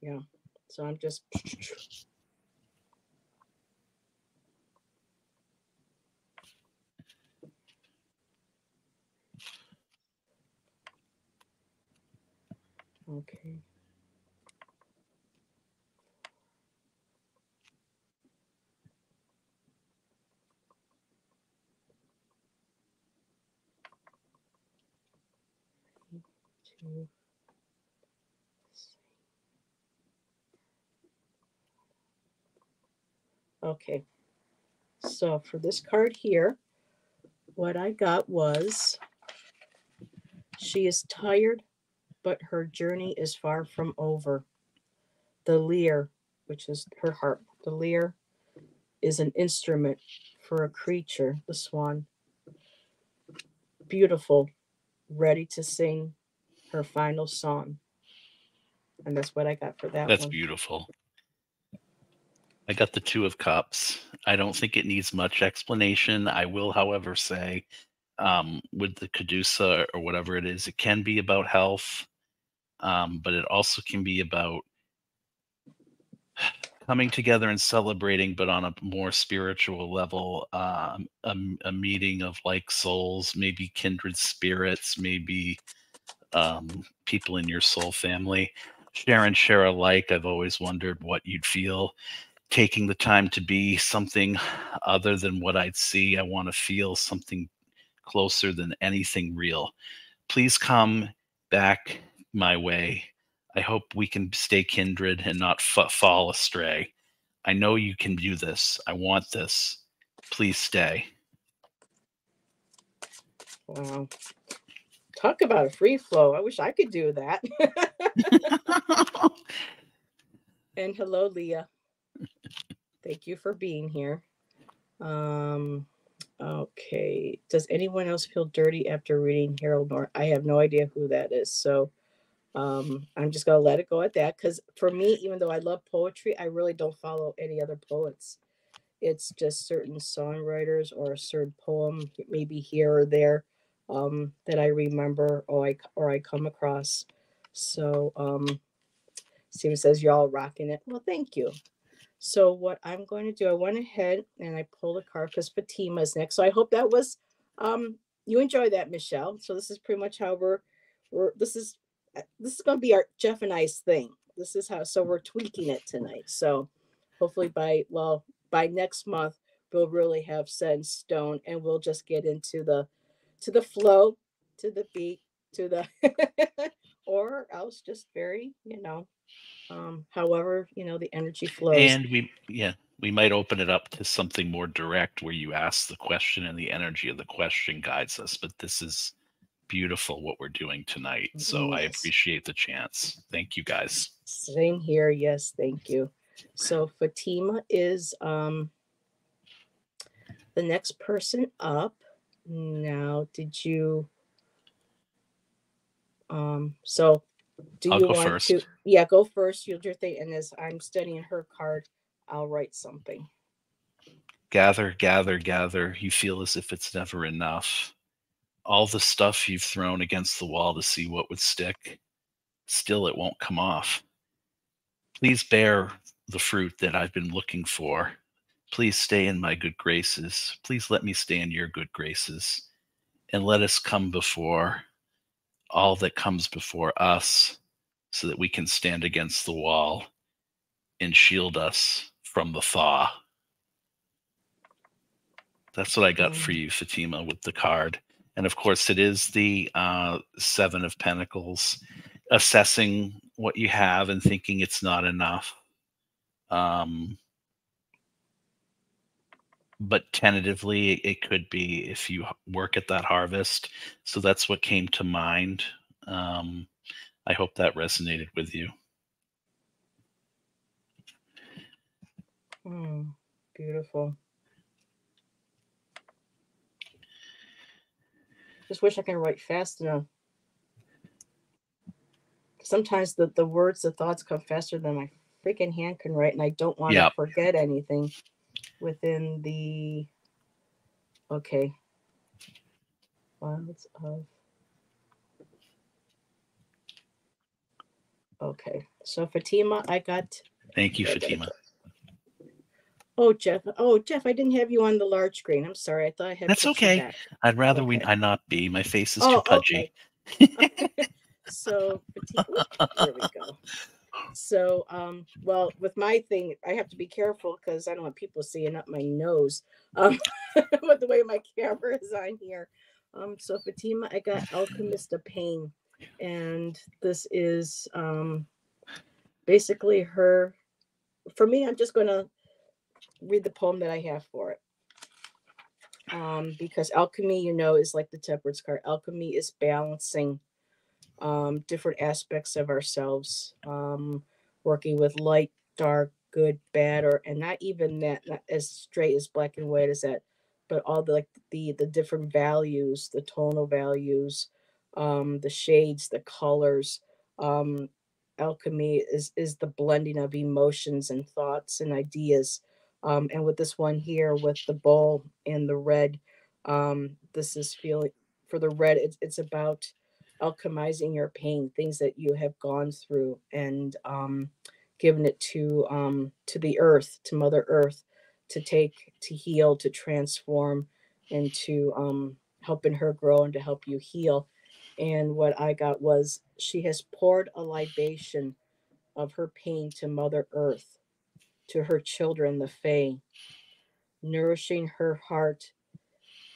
yeah. So I'm just okay. Two, okay. So for this card here, what I got was she is tired, but her journey is far from over. The lyre, which is her harp, the lyre is an instrument for a creature, the swan, beautiful, ready to sing her final song. And that's what I got for that That's one. beautiful. I got the Two of Cups. I don't think it needs much explanation. I will, however, say, with the Cadusa or whatever it is, it can be about health, but it also can be about coming together and celebrating, but on a more spiritual level, a meeting of like souls, maybe kindred spirits, maybe people in your soul family. Share alike. I've always wondered what you'd feel taking the time to be something other than what I'd see. I want to feel something closer than anything real. Please come back my way. I hope we can stay kindred and not fall astray. I know you can do this. I want this. Please stay. Wow. Talk about a free flow. I wish I could do that. And hello, Leah. Thank you for being here. Um, okay. Does anyone else feel dirty after reading Harold North? I have no idea who that is. So I'm just gonna let it go at that. Because for me, even though I love poetry, I really don't follow any other poets. It's just certain songwriters or a certain poem, maybe here or there, that I remember or I come across. So seems as y'all rocking it. Well, thank you. So what I'm going to do, I went ahead and I pulled a card because Fatima's next. So I hope that was you enjoy that, Michelle. So this is pretty much how we're this is going to be our Jeff and I's thing. This is how so we're tweaking it tonight. So hopefully by next month we'll really have set in stone and we'll just get into the flow, to the beat, to the or else just very, however, the energy flows. And we might open it up to something more direct where you ask the question and the energy of the question guides us. But this is beautiful what we're doing tonight. So I Yes. appreciate the chance. Thank you guys. Same here. Yes, thank you. So Fatima is the next person up. Now, did you so do I'll you go want to, first. yeah, go first, you'll do your thing, and as I'm studying her card, I'll write something. Gather, gather, gather. You feel as if it's never enough. All the stuff you've thrown against the wall to see what would stick, still it won't come off. Please bear the fruit that I've been looking for. Please stay in my good graces. Please let me stay in your good graces. And let us come before all that comes before us so that we can stand against the wall and shield us from the thaw. That's what I got for Mm. you, Fatima, with the card. And of course, it is the Seven of Pentacles, assessing what you have and thinking it's not enough. Um, but tentatively, it could be if you work at that harvest. So that's what came to mind. Um, I hope that resonated with you. Mm. Beautiful. Just wish I can write fast enough. Sometimes the words, the thoughts come faster than my freaking hand can write, and I don't want to Yeah. forget anything within the okay. Clouds of okay. So Fatima, I got Thank you, I got Fatima. it. Oh Jeff. Oh Jeff, I didn't have you on the large screen. I'm sorry. I thought I had That's put you okay. back. I'd rather Okay. I not be. My face is too Oh, pudgy. okay. So Fatima, there we go. So, well, with my thing, I have to be careful because I don't want people seeing up my nose, with the way my camera is on here. So Fatima, I got Alchemist of Pain, and this is basically her. For me, I'm just gonna read the poem that I have for it. Because alchemy, is like the Temperance card. Alchemy is balancing different aspects of ourselves, working with light, dark, good, bad, or and not even that, not as straight as black and white as that, but all the like the different values, the tonal values, the shades, the colors. Um, alchemy is the blending of emotions and thoughts and ideas. And with this one here, with the bowl and the red, this is feeling for the red. It's about alchemizing your pain, things that you have gone through, and giving it to the earth, to Mother Earth, to take, to heal, to transform, and to helping her grow and to help you heal. And what I got was she has poured a libation of her pain to Mother Earth, to her children, the Fae, nourishing her heart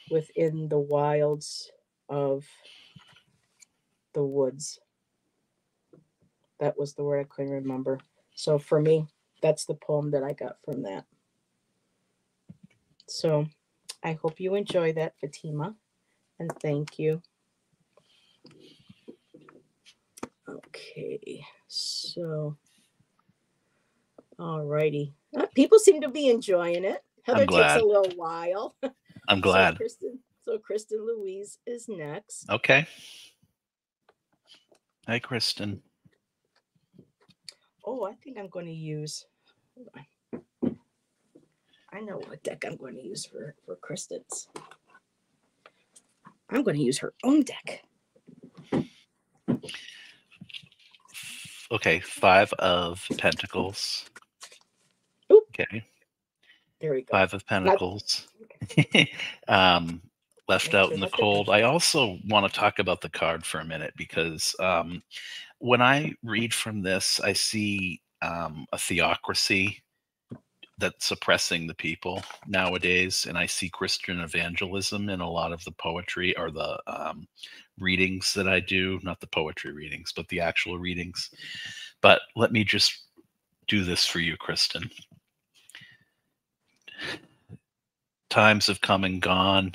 within the wilds of the woods. That was the word I couldn't remember. So for me, that's the poem that I got from that. So I hope you enjoy that, Fatima, and thank you. Okay, so alrighty. People seem to be enjoying it. I'm Heather takes a glad. little while. I'm So glad. Kristen Louise is next. Okay. Hi, Kristen. Oh, I think I'm going to use. I know what deck I'm going to use for Kristen's. I'm going to use her own deck. Okay, 5 of Pentacles. Oop, Okay, there we go. 5 of Not, Pentacles. okay. Left Make out sure in the that's it. cold. I also want to talk about the card for a minute because when I read from this, I see a theocracy that's oppressing the people nowadays, and I see Christian evangelism in a lot of the poetry or the readings that I do. Not the poetry readings, but the actual readings. But let me just do this for you, Kristen. Times have come and gone,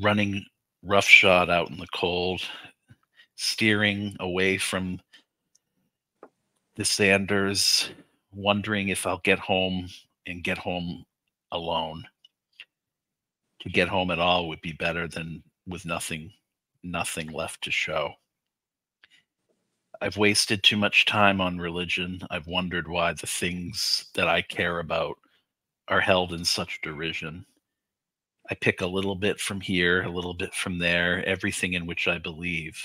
running roughshod out in the cold, steering away from the Sanders, wondering if I'll get home and get home alone. To get home at all would be better than with nothing left to show. I've wasted too much time on religion. I've wondered why the things that I care about are held in such derision. I pick a little bit from here, a little bit from there, everything in which I believe.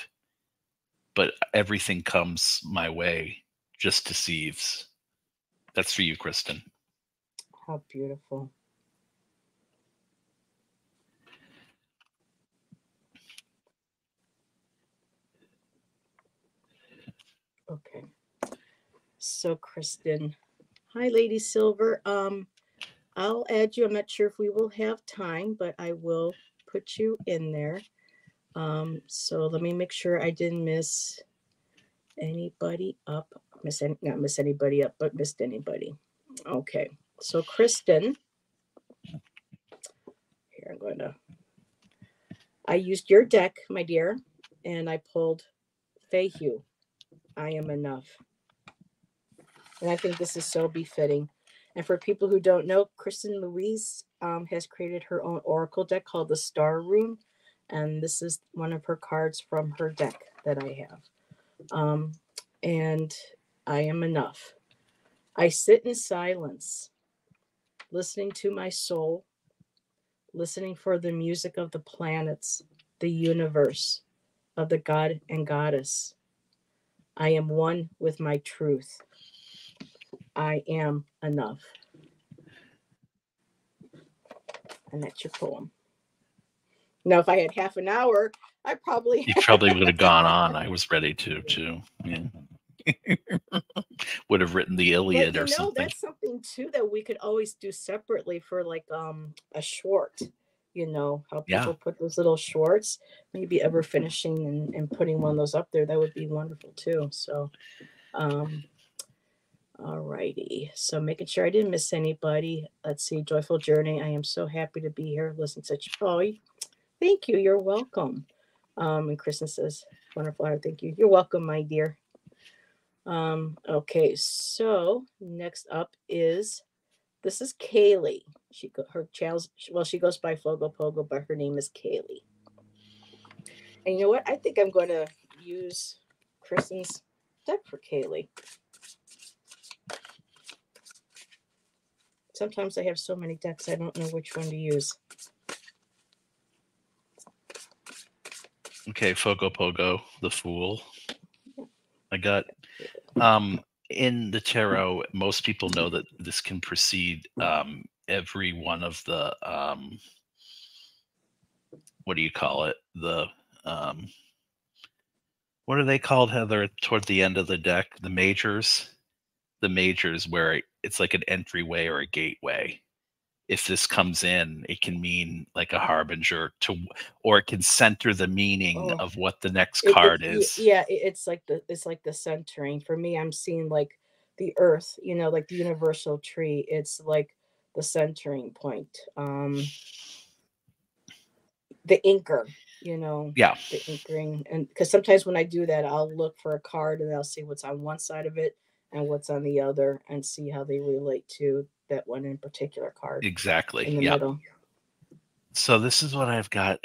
But everything comes my way just deceives. That's for you, Kristen. How beautiful. Okay. So Kristen, hi, Lady Silver. I'll add you. I'm not sure if we will have time, but I will put you in there. So let me make sure I didn't miss anybody up. Not miss anybody up, but missed anybody. Okay. So Kristen, here I'm going to. I used your deck, my dear, and I pulled Fayhue. I am enough, and I think this is so befitting. And for people who don't know, Kristen Louise has created her own oracle deck called the Star Rune, and this is one of her cards from her deck that I have. Um, and I am enough. I sit in silence, listening to my soul, listening for the music of the planets, the universe, of the God and Goddess. I am one with my truth. I am enough. And that's your poem. Now, if I had half an hour, I probably. You probably would have gone on. I was ready to, too. Yeah. Would have written the But Iliad or something. that's something too that we could always do separately for like a short. You know how Yeah. people put those little shorts. Maybe ever finishing and putting one of those up there, that would be wonderful too. So, um, all righty. So making sure I didn't miss anybody. Let's see. Joyful Journey. I am so happy to be here. Listen to such. Oh, thank you. You're welcome. And Kristen says, wonderful art. Thank you. You're welcome, my dear. Okay, so next up is this is Kaylee. Her channel's, well, she goes by Fogo Pogo, but her name is Kaylee. And you know what? I think I'm going to use Kristen's deck for Kaylee. Sometimes I have so many decks I don't know which one to use. Okay, Fogo Pogo, the Fool. I got um in the tarot, most people know that this can precede every one of the what do you call it? The um what are they called, Heather, toward the end of the deck? The majors? The majors where it's like an entryway or a gateway. If this comes in, it can mean like a harbinger to, or it can center the meaning Oh, of what the next card is. yeah, it's like the centering. For me, I'm seeing like the earth, like the universal tree. It's like the centering point. The inker, Yeah, the inkering. And because sometimes when I do that, I'll look for a card and I'll see what's on one side of it and what's on the other and see how they relate to that one in particular card exactly. in the Yeah. middle. So this is what I've got.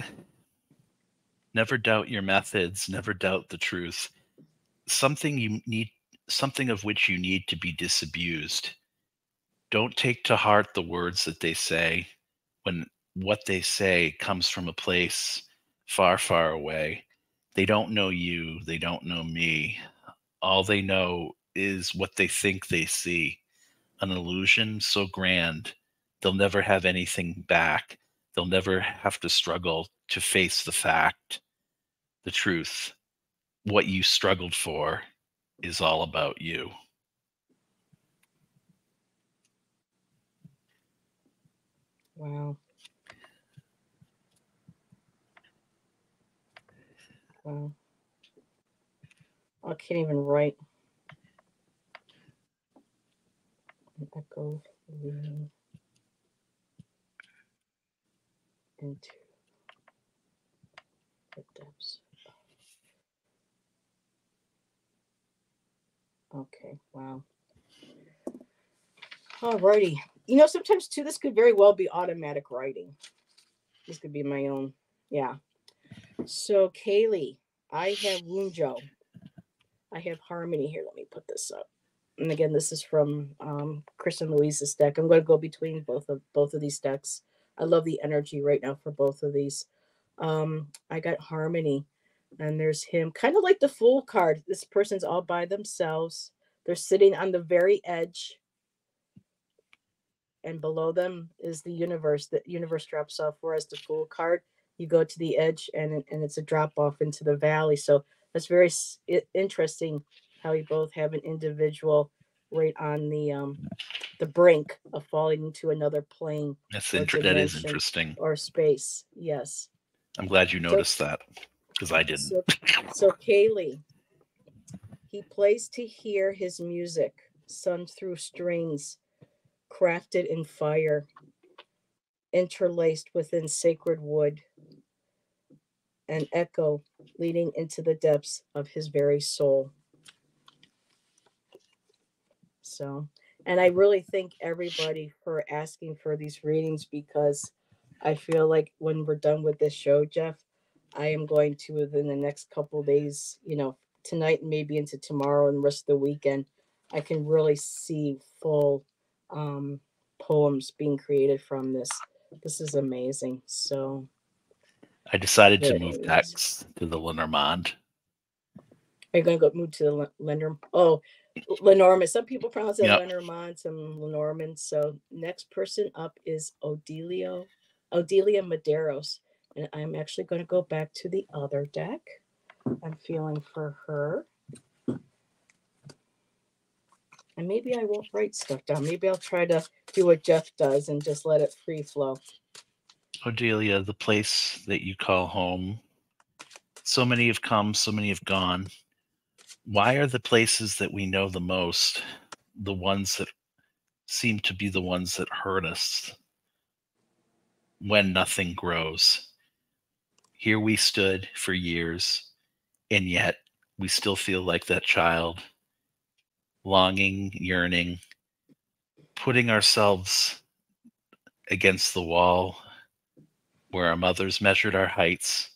Never doubt your methods, never doubt the truth. Something you need, something of which you need to be disabused. Don't take to heart the words that they say when what they say comes from a place far, far away. They don't know you, they don't know me. All they know is what they think they see. An illusion so grand, they'll never have anything back. They'll never have to struggle to face the fact, the truth. What you struggled for is all about you. Wow. Wow. I can't even write. Echo leaning into the depths. Okay, wow. Alrighty. Sometimes too, this could very well be automatic writing. This could be my own. Yeah. So, Kaylee, I have Wunjo. I have Harmony here. Let me put this up. And again, this is from Chris and Louise's deck. I'm going to go between both of these decks. I love the energy right now for both of these. I got Harmony, and there's him, kind of like the Fool card. This person's all by themselves. They're sitting on the very edge, and below them is the universe. The universe drops off, whereas the Fool card, you go to the edge, and it's a drop off into the valley. So that's very interesting how we both have an individual right on the brink of falling into another plane or That is dimension interesting. or space. Yes. I'm glad you So noticed that because I didn't. so so Kaylee, he plays to hear his music, sung through strings, crafted in fire, interlaced within sacred wood, an echo leading into the depths of his very soul. So, and I really thank everybody for asking for these readings because I feel like when we're done with this show, Jeff, I am going to within the next couple of days, tonight and maybe into tomorrow and the rest of the weekend, I can really see full um, poems being created from this. This is amazing. So I decided to very move amazing. decks to the Lenormand. Are you going to go move to the Lenormand? Oh, Lenormand. Some people pronounce it Yep. Lenormand, some Lenormand. So next person up is Odelia Medeiros. And I'm actually going to go back to the other deck. I'm feeling for her. And maybe I won't write stuff down. Maybe I'll try to do what Jeff does and just let it free flow. Odelia, the place that you call home. So many have come, so many have gone. Why are the places that we know the most the ones that seem to be the ones that hurt us when nothing grows? Here we stood for years, and yet we still feel like that child, longing, yearning, putting ourselves against the wall where our mothers measured our heights,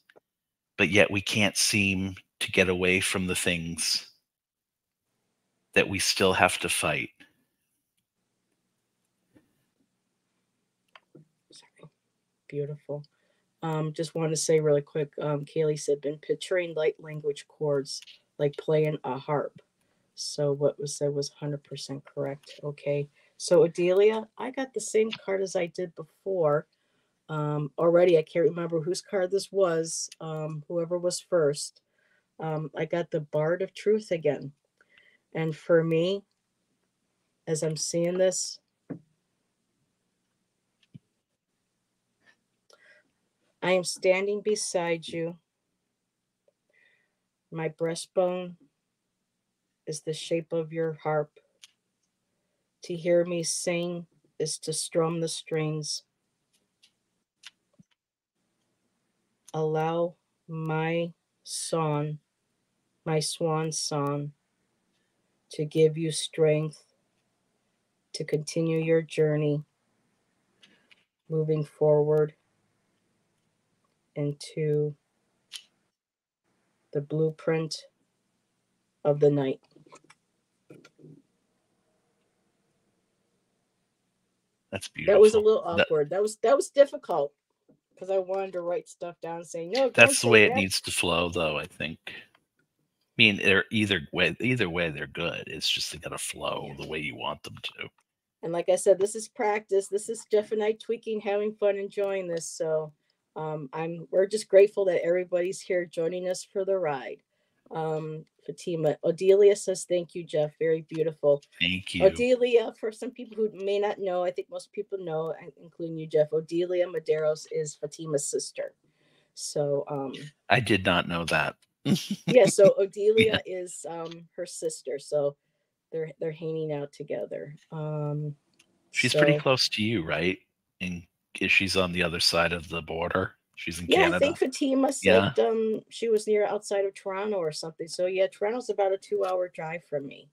but yet we can't seem to get away from the things that we still have to fight. Sorry. Beautiful. Just wanted to say really quick, Kaylee said, been picturing light language chords like playing a harp. So what was said was 100% correct. Okay. So Adelia, I got the same card as I did before. Already, I can't remember whose card this was. Whoever was first. I got the Bard of Truth again. And for me, as I'm seeing this, I am standing beside you. My breastbone is the shape of your harp. To hear me sing is to strum the strings. Allow my song, my swan song, to give you strength to continue your journey moving forward into the blueprint of the night. That's That was a beautiful. little awkward. That was difficult because I wanted to write stuff down saying, no, don't That's the say way it that. needs to flow, though. I think. I mean, they're either way they're good. It's just they gotta flow Yeah. the way you want them to. And like I said, this is practice. This is Jeff and I tweaking, having fun, enjoying this. So we're just grateful that everybody's here joining us for the ride. Fatima, Odelia says, thank you, Jeff. Very beautiful. Thank you. Odelia, for some people who may not know, I think most people know, including you, Jeff, Odelia Maderos is Fatima's sister. So I did not know that. yeah, so Yeah, Odelia is her sister. So they're hanging out together. she's pretty So close to you, right? And she's on the other side of the border. She's in yeah, I think Canada. Fatima said Yeah, she was near outside of Toronto or something. So yeah, Toronto's about a 2 hour drive from me.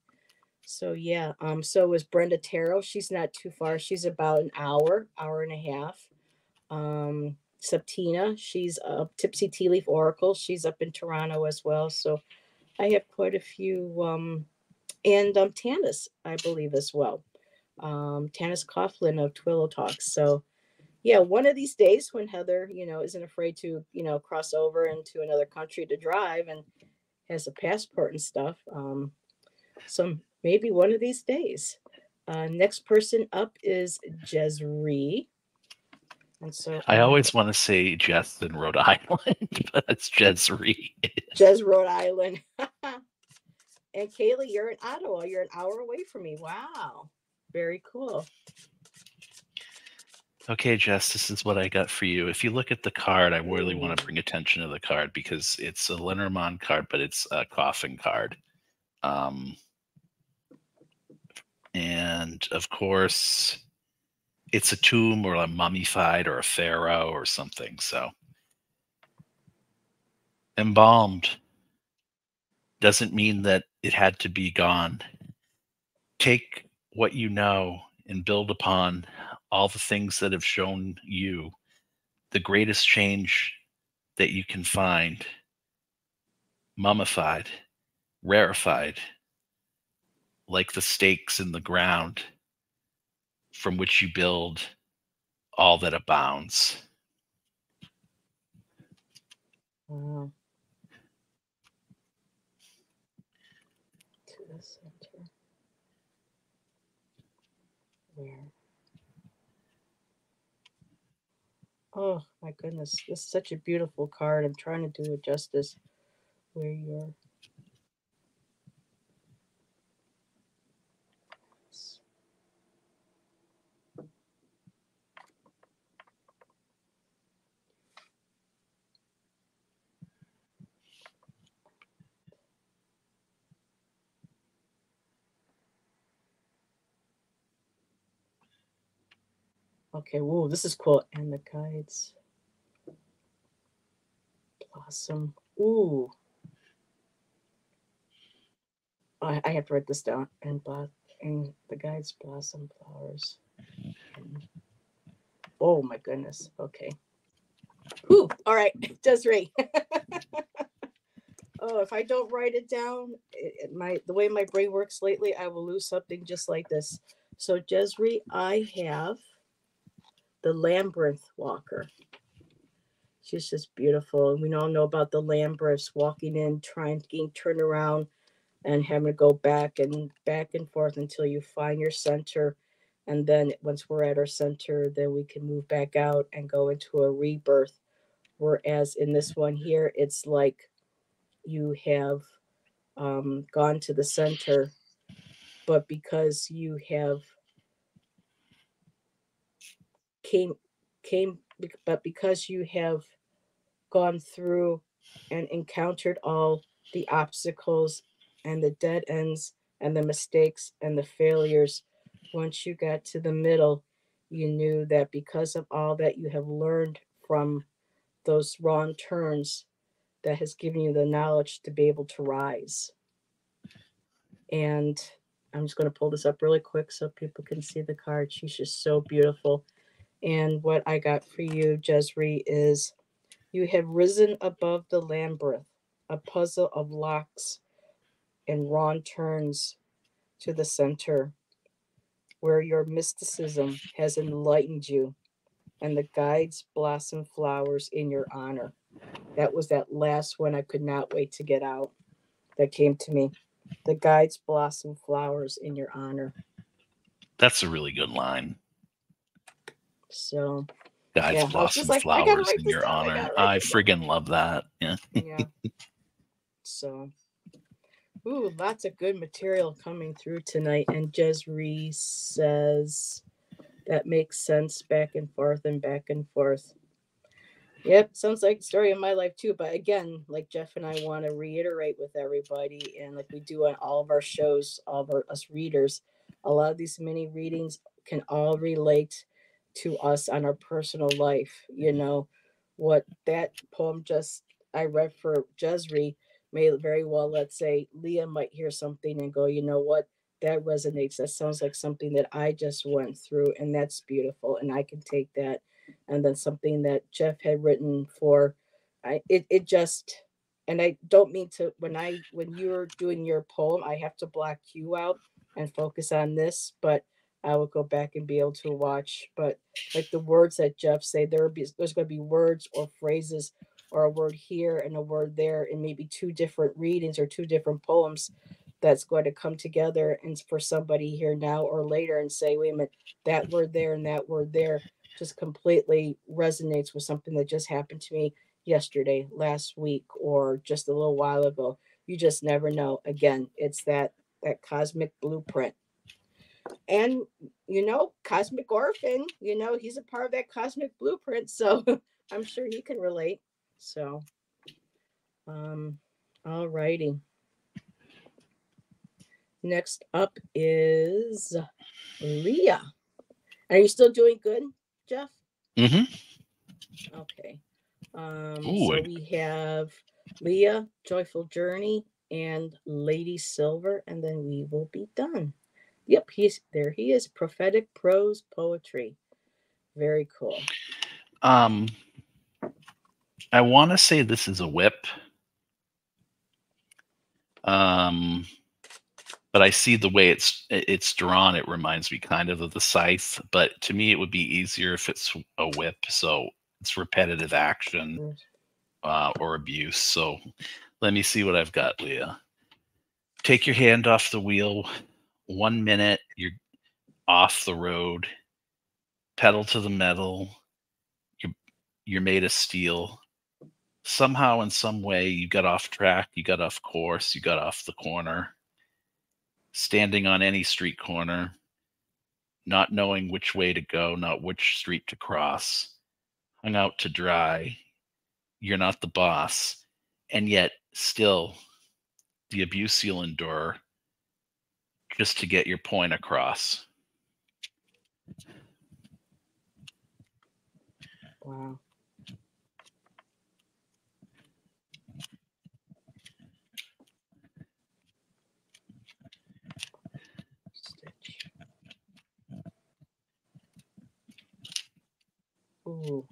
So yeah, so was Brenda Taro. She's not too far. She's about an hour, hour and a half. Septina, she's Tipsy Tea Leaf Oracle. She's up in Toronto as well. So I have quite a few and Tanis, I believe as well. Tanis Coughlin of Twillo Talks. So yeah, one of these days when Heather, isn't afraid to, cross over into another country to drive and has a passport and stuff. So maybe one of these days. Next person up is Jezree. And so I I'm always want to say Jess in Rhode Island, but it's Jezree. Jez, Rhode Island. And Kaylee, you're in Ottawa. You're an hour away from me. Wow. Very cool. Okay, Jess, this is what I got for you. If you look at the card, I really Ooh. want to bring attention to the card because it's a Lenormand card, but it's a coffin card. Um, and of course, it's a tomb or a mummified or a pharaoh or something. So, embalmed doesn't mean that it had to be gone. Take what you know and build upon all the things that have shown you the greatest change that you can find, mummified, rarefied, like the stakes in the ground from which you build all that abounds. Wow. To the center. Where? Oh my goodness. This is such a beautiful card. I'm trying to do it justice. Where you're. Okay, whoa, this is cool. And the guides blossom. Ooh, I have to write this down. And the guides blossom flowers. And, oh my goodness. Okay. Ooh, all right, Desiree. Oh, if I don't write it down, the way my brain works lately, I will lose something just like this. So, Jesri, I have the Labyrinth Walker. She's just beautiful. And we all know about the Lambreths walking in, trying to getting turned around and having to go back and forth until you find your center. And then once we're at our center, then we can move back out and go into a rebirth. Whereas in this one here, it's like you have gone to the center, but because you have came came, but because you have gone through and encountered all the obstacles and the dead ends and the mistakes and the failures, once you got to the middle, you knew that because of all that you have learned from those wrong turns, that has given you the knowledge to be able to rise. And I'm just going to pull this up really quick so people can see the card. She's just so beautiful. And what I got for you, Jesri, is you have risen above the labyrinth, a puzzle of locks and wrong turns to the center, where your mysticism has enlightened you, and the guides blossom flowers in your honor. That was that last one I could not wait to get out that came to me. The guides blossom flowers in your honor. That's a really good line. So, Guides yeah, I was just blossom like, I gotta flowers write in this your down. I honor. gotta write I this down. friggin' love that. Yeah. Yeah. So, ooh, lots of good material coming through tonight. And Jesri says that makes sense back and forth and back and forth. Yep, sounds like the story of my life too. But again, like Jeff and I want to reiterate with everybody, and like we do on all of our shows, all of us readers, a lot of these mini readings can all relate to us on our personal life. You know, what that poem just I read for Jesri may very well, let's say, Leah might hear something and go, you know what, that resonates. That sounds like something that I just went through, and that's beautiful, and I can take that. And then something that Jeff had written for it just, and I don't mean to, when you're doing your poem, I have to block you out and focus on this, but I will go back and be able to watch. But like the words that Jeff say, there's going to be words or phrases or a word here and a word there in maybe two different readings or two different poems that's going to come together and for somebody here now or later and say, wait a minute, that word there and that word there just completely resonates with something that just happened to me yesterday, last week, or just a little while ago. You just never know. Again, it's that cosmic blueprint. And Cosmic Orphan, he's a part of that cosmic blueprint, so I'm sure he can relate. So, um, all righty. Next up is Leah. Are you still doing good, Jeff? Mm-hmm. Okay. Ooh, So we have Leah, Joyful Journey, and Lady Silver, and then we will be done. Yep, he's there. He is prophetic prose poetry. Very cool. um, I want to say this is a whip. Um, but I see the way it's drawn. It reminds me kind of the scythe. But to me, it would be easier if it's a whip. So it's repetitive action or abuse. So let me see what I've got, Leah. Take your hand off the wheel. 1 minute, you're off the road. Pedal to the metal. You're you're made of steel. Somehow, in some way, you got off track. You got off course. You got off the corner. Standing on any street corner, not knowing which way to go, not which street to cross, hung out to dry. You're not the boss. And yet, still, the abuse you'll endure just to get your point across. Wow. Stitch. Ooh.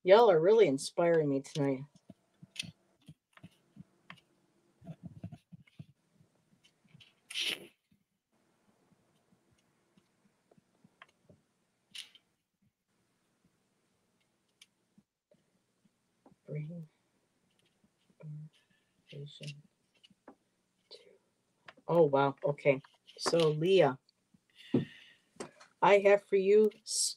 Y'all are really inspiring me tonight. Bring our vision to. Oh, wow. Okay. So, Leah, I have for you,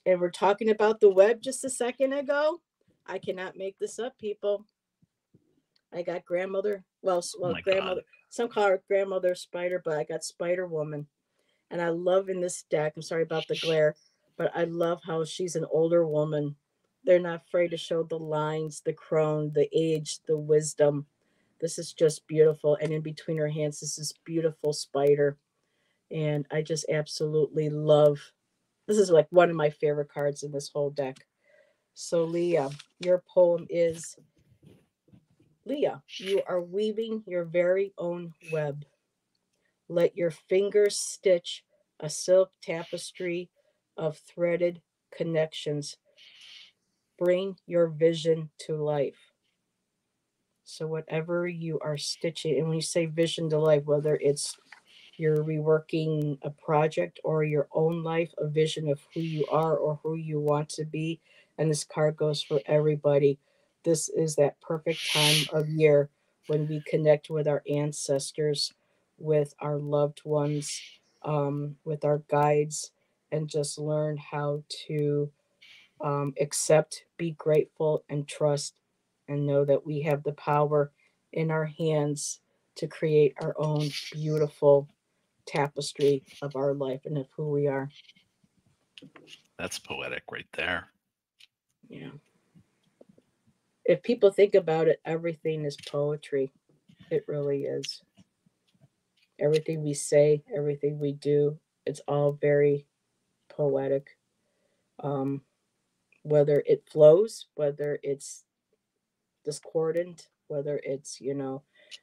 and we're talking about the web just a second ago. I cannot make this up, people. I got grandmother, Oh well, my God. grandmother, some call her grandmother spider, but I got Spider Woman. And I love in this deck, I'm sorry about the glare, but I love how she's an older woman. They're not afraid to show the lines, the crone, the age, the wisdom. This is just beautiful. And in between her hands is this beautiful spider. And I just absolutely love this is like one of my favorite cards in this whole deck. So, Leah, your poem is Leah, you are weaving your very own web. Let your fingers stitch a silk tapestry of threaded connections. Bring your vision to life. So, whatever you are stitching, and when you say vision to life, whether it's you're reworking a project or your own life, a vision of who you are or who you want to be, and this card goes for everybody. This is that perfect time of year when we connect with our ancestors, with our loved ones, with our guides, and just learn how to accept, be grateful, and trust, and know that we have the power in our hands to create our own beautiful tapestry of our life and of who we are. That's poetic right there. Yeah. If people think about it, everything is poetry. It really is. Everything we say, everything we do, it's all very poetic. Um, whether it flows, whether it's discordant, whether it's,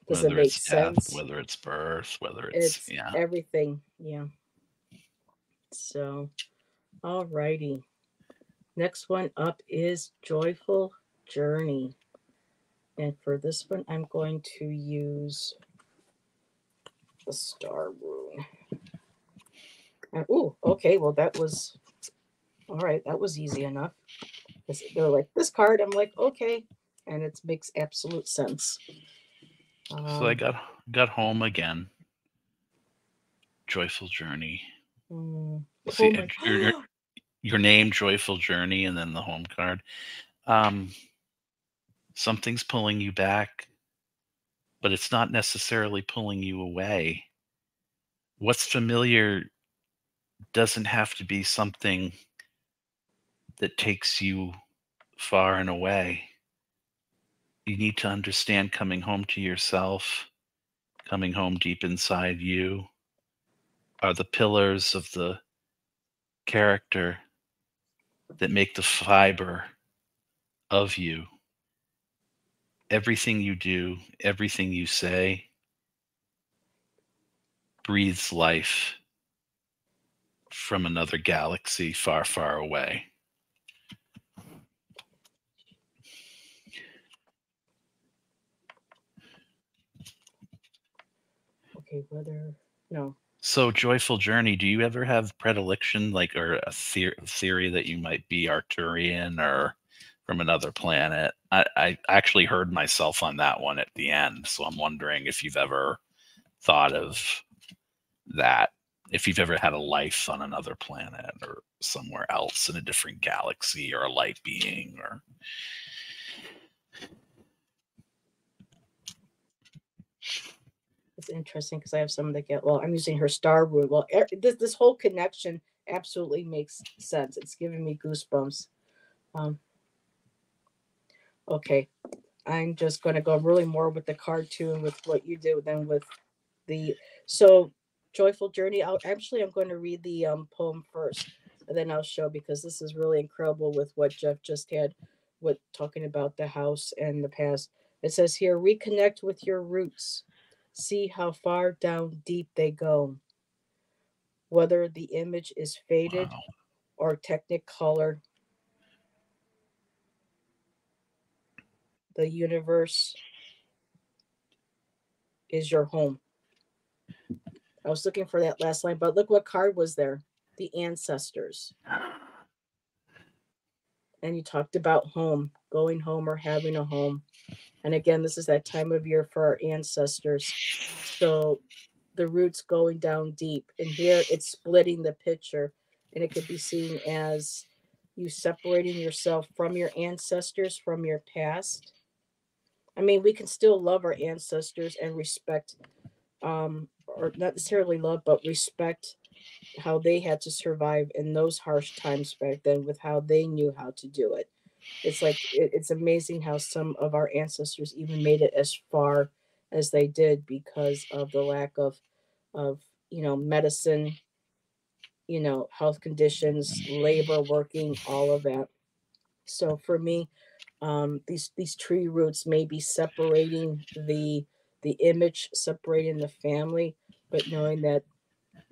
does it Whether make it's death, sense? whether it's birth, whether it's, It's yeah. everything. Yeah. So, all righty. Next one up is Joyful Journey. And for this one, I'm going to use the Star Rune. Ooh, okay. Well, that was all right. That was easy enough. They're like this card. I'm like, okay, and it makes absolute sense. So I Um, got home again. Joyful journey. oh See, my, your name, joyful journey, and then the home card. Um, Something's pulling you back, but it's not necessarily pulling you away. What's familiar doesn't have to be something that takes you far and away. You need to understand coming home to yourself, coming home deep inside you, are the pillars of the character that make the fiber of you. Everything you do, everything you say breathes life from another galaxy far, far away. okay. Whether no, So, joyful journey. Do you ever have predilection, like, or a theory that you might be Arcturian or from another planet? I actually heard myself on that one at the end, so I'm wondering if you've ever thought of that. If you've ever had a life on another planet or somewhere else in a different galaxy or a light being, or it's interesting because I have some that get. Well, I'm using her Star Rune. Well, this whole connection absolutely makes sense. It's giving me goosebumps. Um, okay, I'm just going to go really more with the cartoon with what you do than with the so joyful journey. I'm going to read the poem first, and then I'll show because this is really incredible with what Jeff just had with talking about the house and the past. It says here, reconnect with your roots, see how far down deep they go, whether the image is faded wow. or technicolor. the universe is your home. I was looking for that last line, but look what card was there. The ancestors. And you talked about home, going home or having a home. And again, this is that time of year for our ancestors. So the roots going down deep. And here it's splitting the picture. And it could be seen as you separating yourself from your ancestors, from your past. I mean, we can still love our ancestors and respect, or not necessarily love, but respect how they had to survive in those harsh times back then with how they knew how to do it. It's like it's amazing how some of our ancestors even made it as far as they did because of the lack of medicine, health conditions, labor, working, all of that. So for me, these tree roots may be separating the image, separating the family, but knowing that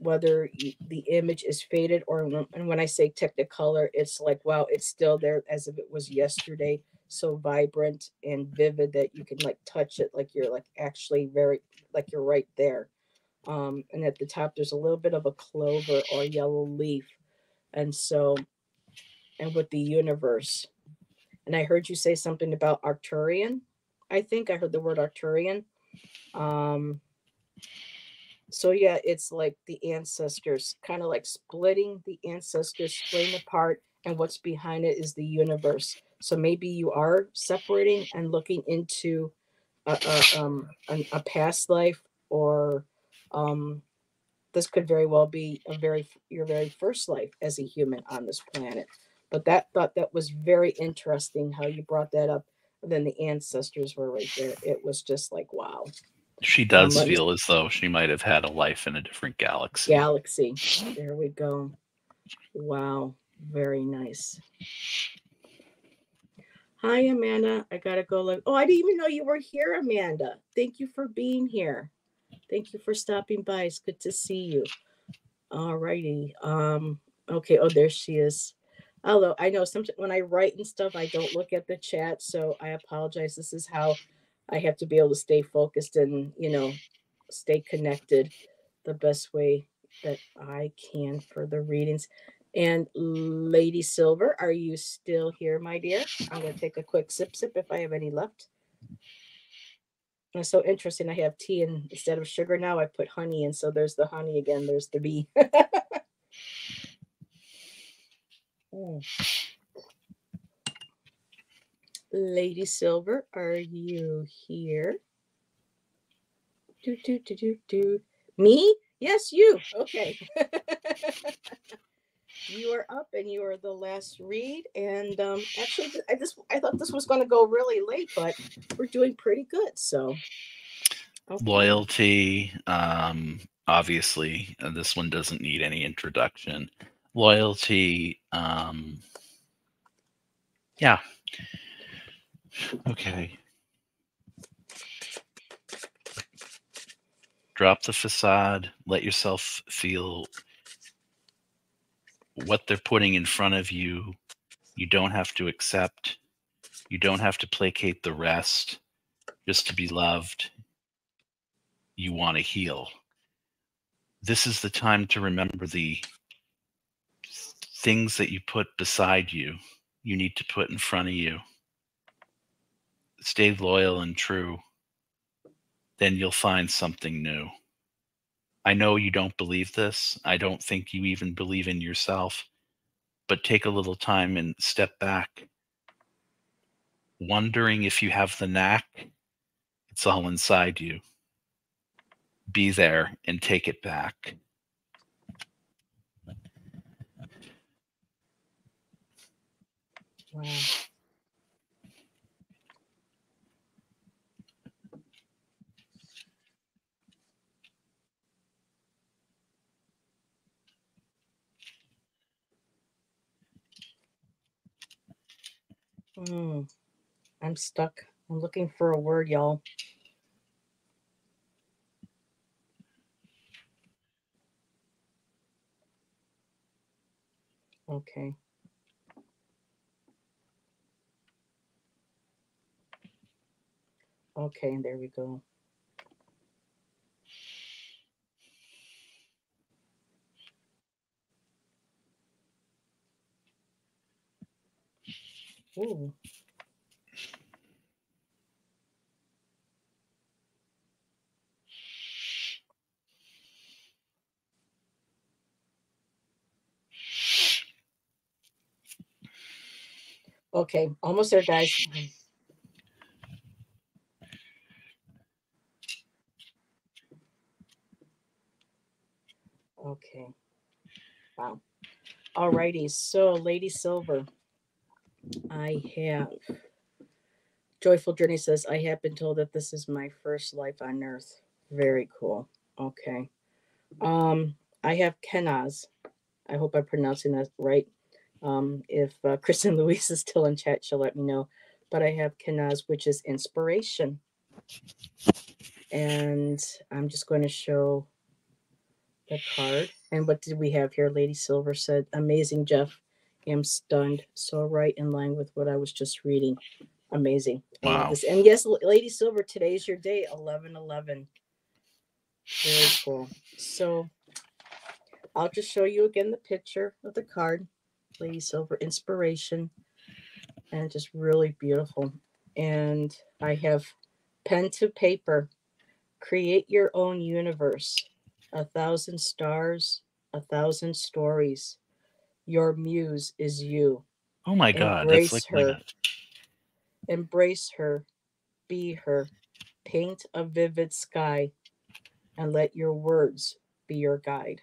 whether the image is faded or and when I say technicolor, it's like wow, it's still there as if it was yesterday, so vibrant and vivid that you can like touch it, like you're like actually very like you're right there. And at the top, there's a little bit of a clover or yellow leaf, and so and with the universe. And I heard you say something about Arcturian. I think I heard the word Arcturian. Um, So yeah, it's like the ancestors, kind of like splitting the ancestors, splitting apart, and what's behind it is the universe. So maybe you are separating and looking into a past life, or um, this could very well be your very first life as a human on this planet. But that thought that was very interesting how you brought that up. And then the ancestors were right there. It was just like wow. She does Let me feel as though she might have had a life in a different galaxy. Galaxy. There we go. Wow. Very nice. Hi, Amanda. I gotta go. Oh, I didn't even know you were here, Amanda. Thank you for being here. Thank you for stopping by. It's good to see you. All righty. Okay. Oh, there she is. Although I know sometimes when I write and stuff, I don't look at the chat, so I apologize. This is how I have to be able to stay focused and stay connected the best way that I can for the readings. And Lady Silver, are you still here, my dear? I'm going to take a quick sip if I have any left. It's so interesting. I have tea and instead of sugar now, I put honey in. So there's the honey again. There's the bee. Mm. Lady Silver, are you here? Do, do, do, do, do. Me? Yes, you. Okay. You are up and you are the last read. And actually, I thought this was going to go really late, but we're doing pretty good. So, okay. Loyalty, obviously, this one doesn't need any introduction. Loyalty, yeah. Okay. Drop the facade. Let yourself feel what they're putting in front of you. You don't have to accept. You don't have to placate the rest just to be loved. You want to heal. This is the time to remember the things that you put beside you, you need to put in front of you. Stay loyal and true. Then you'll find something new. I know you don't believe this. I don't think you even believe in yourself. But take a little time and step back, wondering if you have the knack. It's all inside you. Be there and take it back. Wow. Mm, I'm stuck. I'm looking for a word, y'all. Okay. Okay, and there we go. Ooh. Okay, almost there, guys. Okay. Wow. Alrighty. So, Lady Silver, I have Joyful Journey says, I have been told that this is my first life on earth. Very cool. Okay. Um, I have Kenaz. I hope I'm pronouncing that right. If Kristen Louise is still in chat, she'll let me know. But I have Kenaz, which is inspiration. And I'm just going to show the card. And what did we have here? Lady Silver said, amazing, Jeff. Am stunned. So right in line with what I was just reading. Amazing. I love Wow. this. And yes, Lady Silver, today's your day, 11/11. Very cool. So I'll just show you again the picture of the card. Lady Silver inspiration. And just really beautiful. And I have pen to paper. Create your own universe. 1,000 stars, 1,000 stories. Your muse is you. Oh my God, that's Embrace like her. Embrace her. Be her. Paint a vivid sky and let your words be your guide.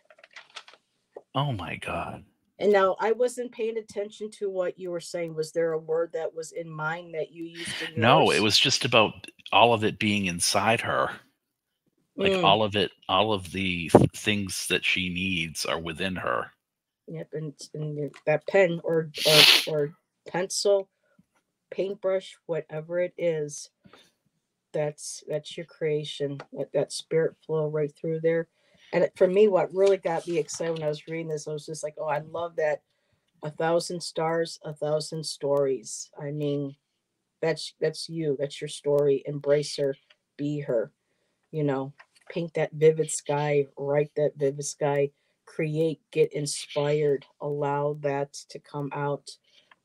oh my God. And now I wasn't paying attention to what you were saying. Was there a word that was in mine that you used in No, it yours? was just about all of it being inside her. Like Mm, all of it, all of the things that she needs are within her. yep, and that pen or pencil, paintbrush, whatever it is, that's your creation. That spirit flow right through there. And for me, what really got me excited when I was reading this, I was just like, oh, I love that 1,000 stars, 1,000 stories. I mean, that's you. That's your story. Embrace her, be her. You know, paint that vivid sky, write that vivid sky, create, get inspired, allow that to come out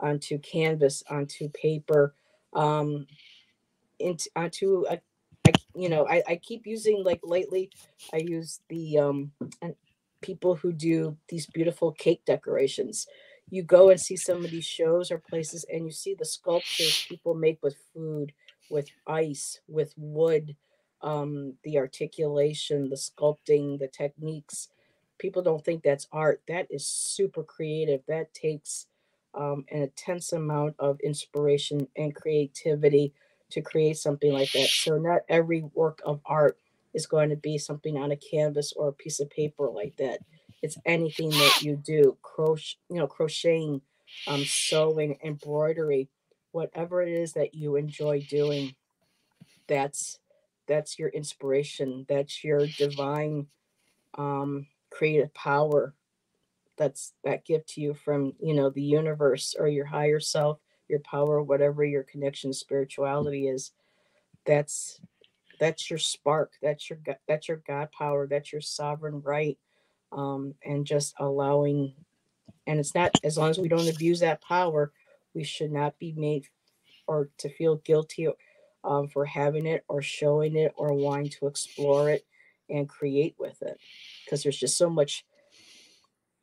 onto canvas, onto paper, um, into onto a, I keep using, like, lately I use the and people who do these beautiful cake decorations. You go and see some of these shows or places and you see the sculptures people make with food, with ice, with wood, the articulation, the sculpting, the techniques. People don't think that's art. That is super creative. That takes an intense amount of inspiration and creativity to create something like that. So not every work of art is going to be something on a canvas or a piece of paper like that. It's anything that you do, crocheting, sewing, embroidery, whatever it is that you enjoy doing. That's that's your inspiration. That's your divine creative power. That's that gift to you from the universe or your higher self, your power, whatever your connection to spirituality is. That's that's your spark. That's your God power. That's your sovereign right. And just allowing, and it's not, as long as we don't abuse that power, we should not be made or to feel guilty for having it or showing it or wanting to explore it and create with it, because there's just so much.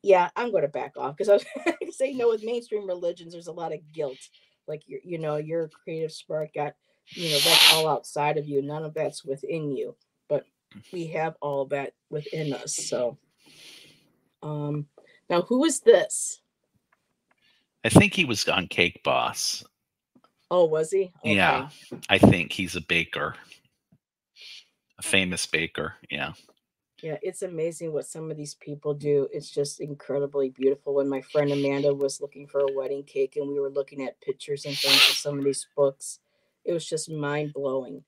Yeah, I'm going to back off because I was saying, with mainstream religions, there's a lot of guilt. Like your creative spark got, that's all outside of you. None of that's within you, but we have all that within us. So, um, now who is this? I think he was on Cake Boss. Oh, was he? Yeah, Okay. I think he's a baker, a famous baker. Yeah. Yeah, it's amazing what some of these people do. It's just incredibly beautiful. When my friend Amanda was looking for a wedding cake and we were looking at pictures and things of some of these books, it was just mind blowing,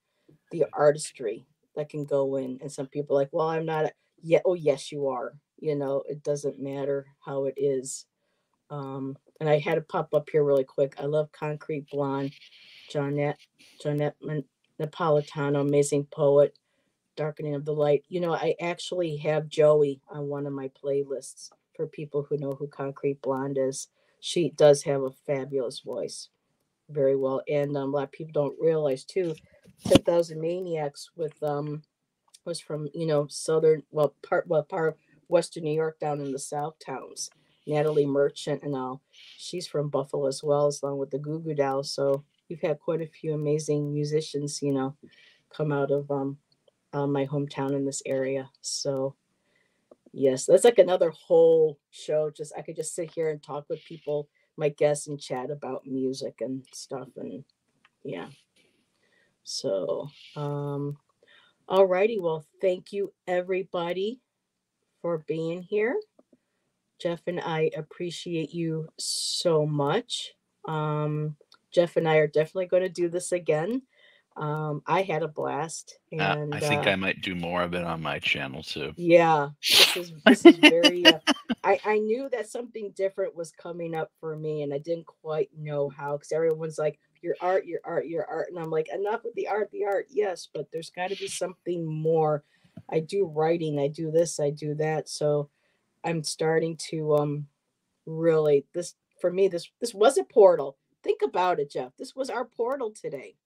the artistry that can go in. And some people are like, well, I'm not. Yeah, oh, yes, you are. It doesn't matter how it is. And I had to pop up here really quick. I love Concrete Blonde, Jeanette, Jeanette Napolitano, amazing poet, Darkening of the Light. I actually have Joey on one of my playlists for people who know who Concrete Blonde is. She does have a fabulous voice, very well, and a lot of people don't realize too. 10,000 Maniacs with was from southern, part western New York down in the South towns. Natalie Merchant and all. She's from Buffalo as well, as along with the Goo Goo Dolls. So we've had quite a few amazing musicians, come out of my hometown in this area. So yes, that's like another whole show. Just I could just sit here and talk with people, my guests, and chat about music and stuff. And yeah, so alrighty. Well, thank you everybody for being here. Jeff and I appreciate you so much. Um, Jeff and I are definitely going to do this again. I had a blast, I and think I might do more of it on my channel too. yeah, this is very. I knew that something different was coming up for me, and I didn't quite know how because everyone's like, "Your art, your art, your art," and I'm like, "Enough with the art, the art." Yes, but there's got to be something more. I do writing, I do this, I do that. So I'm starting to really this for me. This was a portal. Think about it, Jeff. This was our portal today.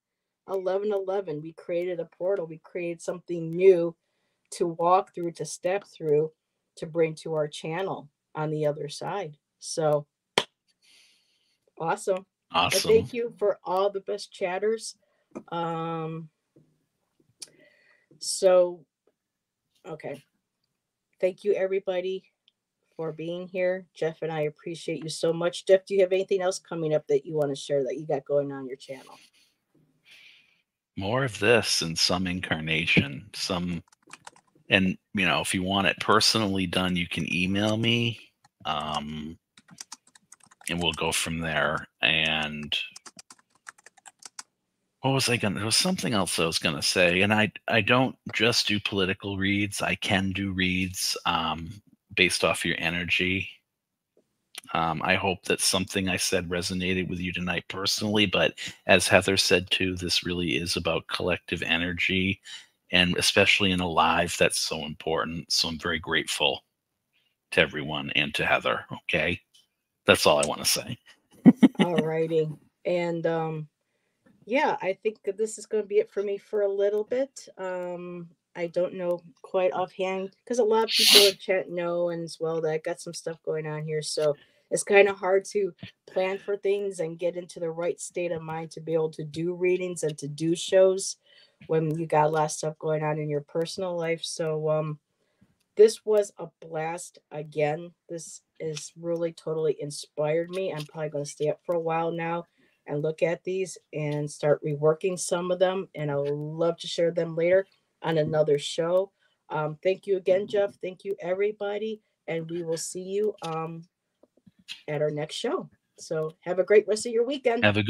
11:11. We created a portal. We created something new to walk through, to step through, to bring to our channel on the other side. So awesome. And Awesome. thank you for all the best chatters. Um, so, okay. Thank you, everybody, for being here. Jeff and I appreciate you so much. Jeff, do you have anything else coming up that you want to share that you got going on your channel? More of this in some incarnation. And if you want it personally done, you can email me, um, and we'll go from there. And what was I gonna? There was something else I was gonna say, and I don't just do political reads. I can do reads based off your energy. I hope that something I said resonated with you tonight personally, but as Heather said too, this really is about collective energy, and especially in a live, that's so important. So I'm very grateful to everyone and to Heather. Okay, that's all I want to say. All righty. And yeah, I think that this is going to be it for me for a little bit. I don't know quite offhand because a lot of people in chat know, and as well that I got some stuff going on here, so it's kind of hard to plan for things and get into the right state of mind to be able to do readings and to do shows when you got a lot of stuff going on in your personal life. So this was a blast again. This is really totally inspired me. I'm probably going to stay up for a while now and look at these and start reworking some of them. And I'll love to share them later on another show. Thank you again, Jeff. Thank you, everybody. And we will see you at our next show. So have a great rest of your weekend. Have a good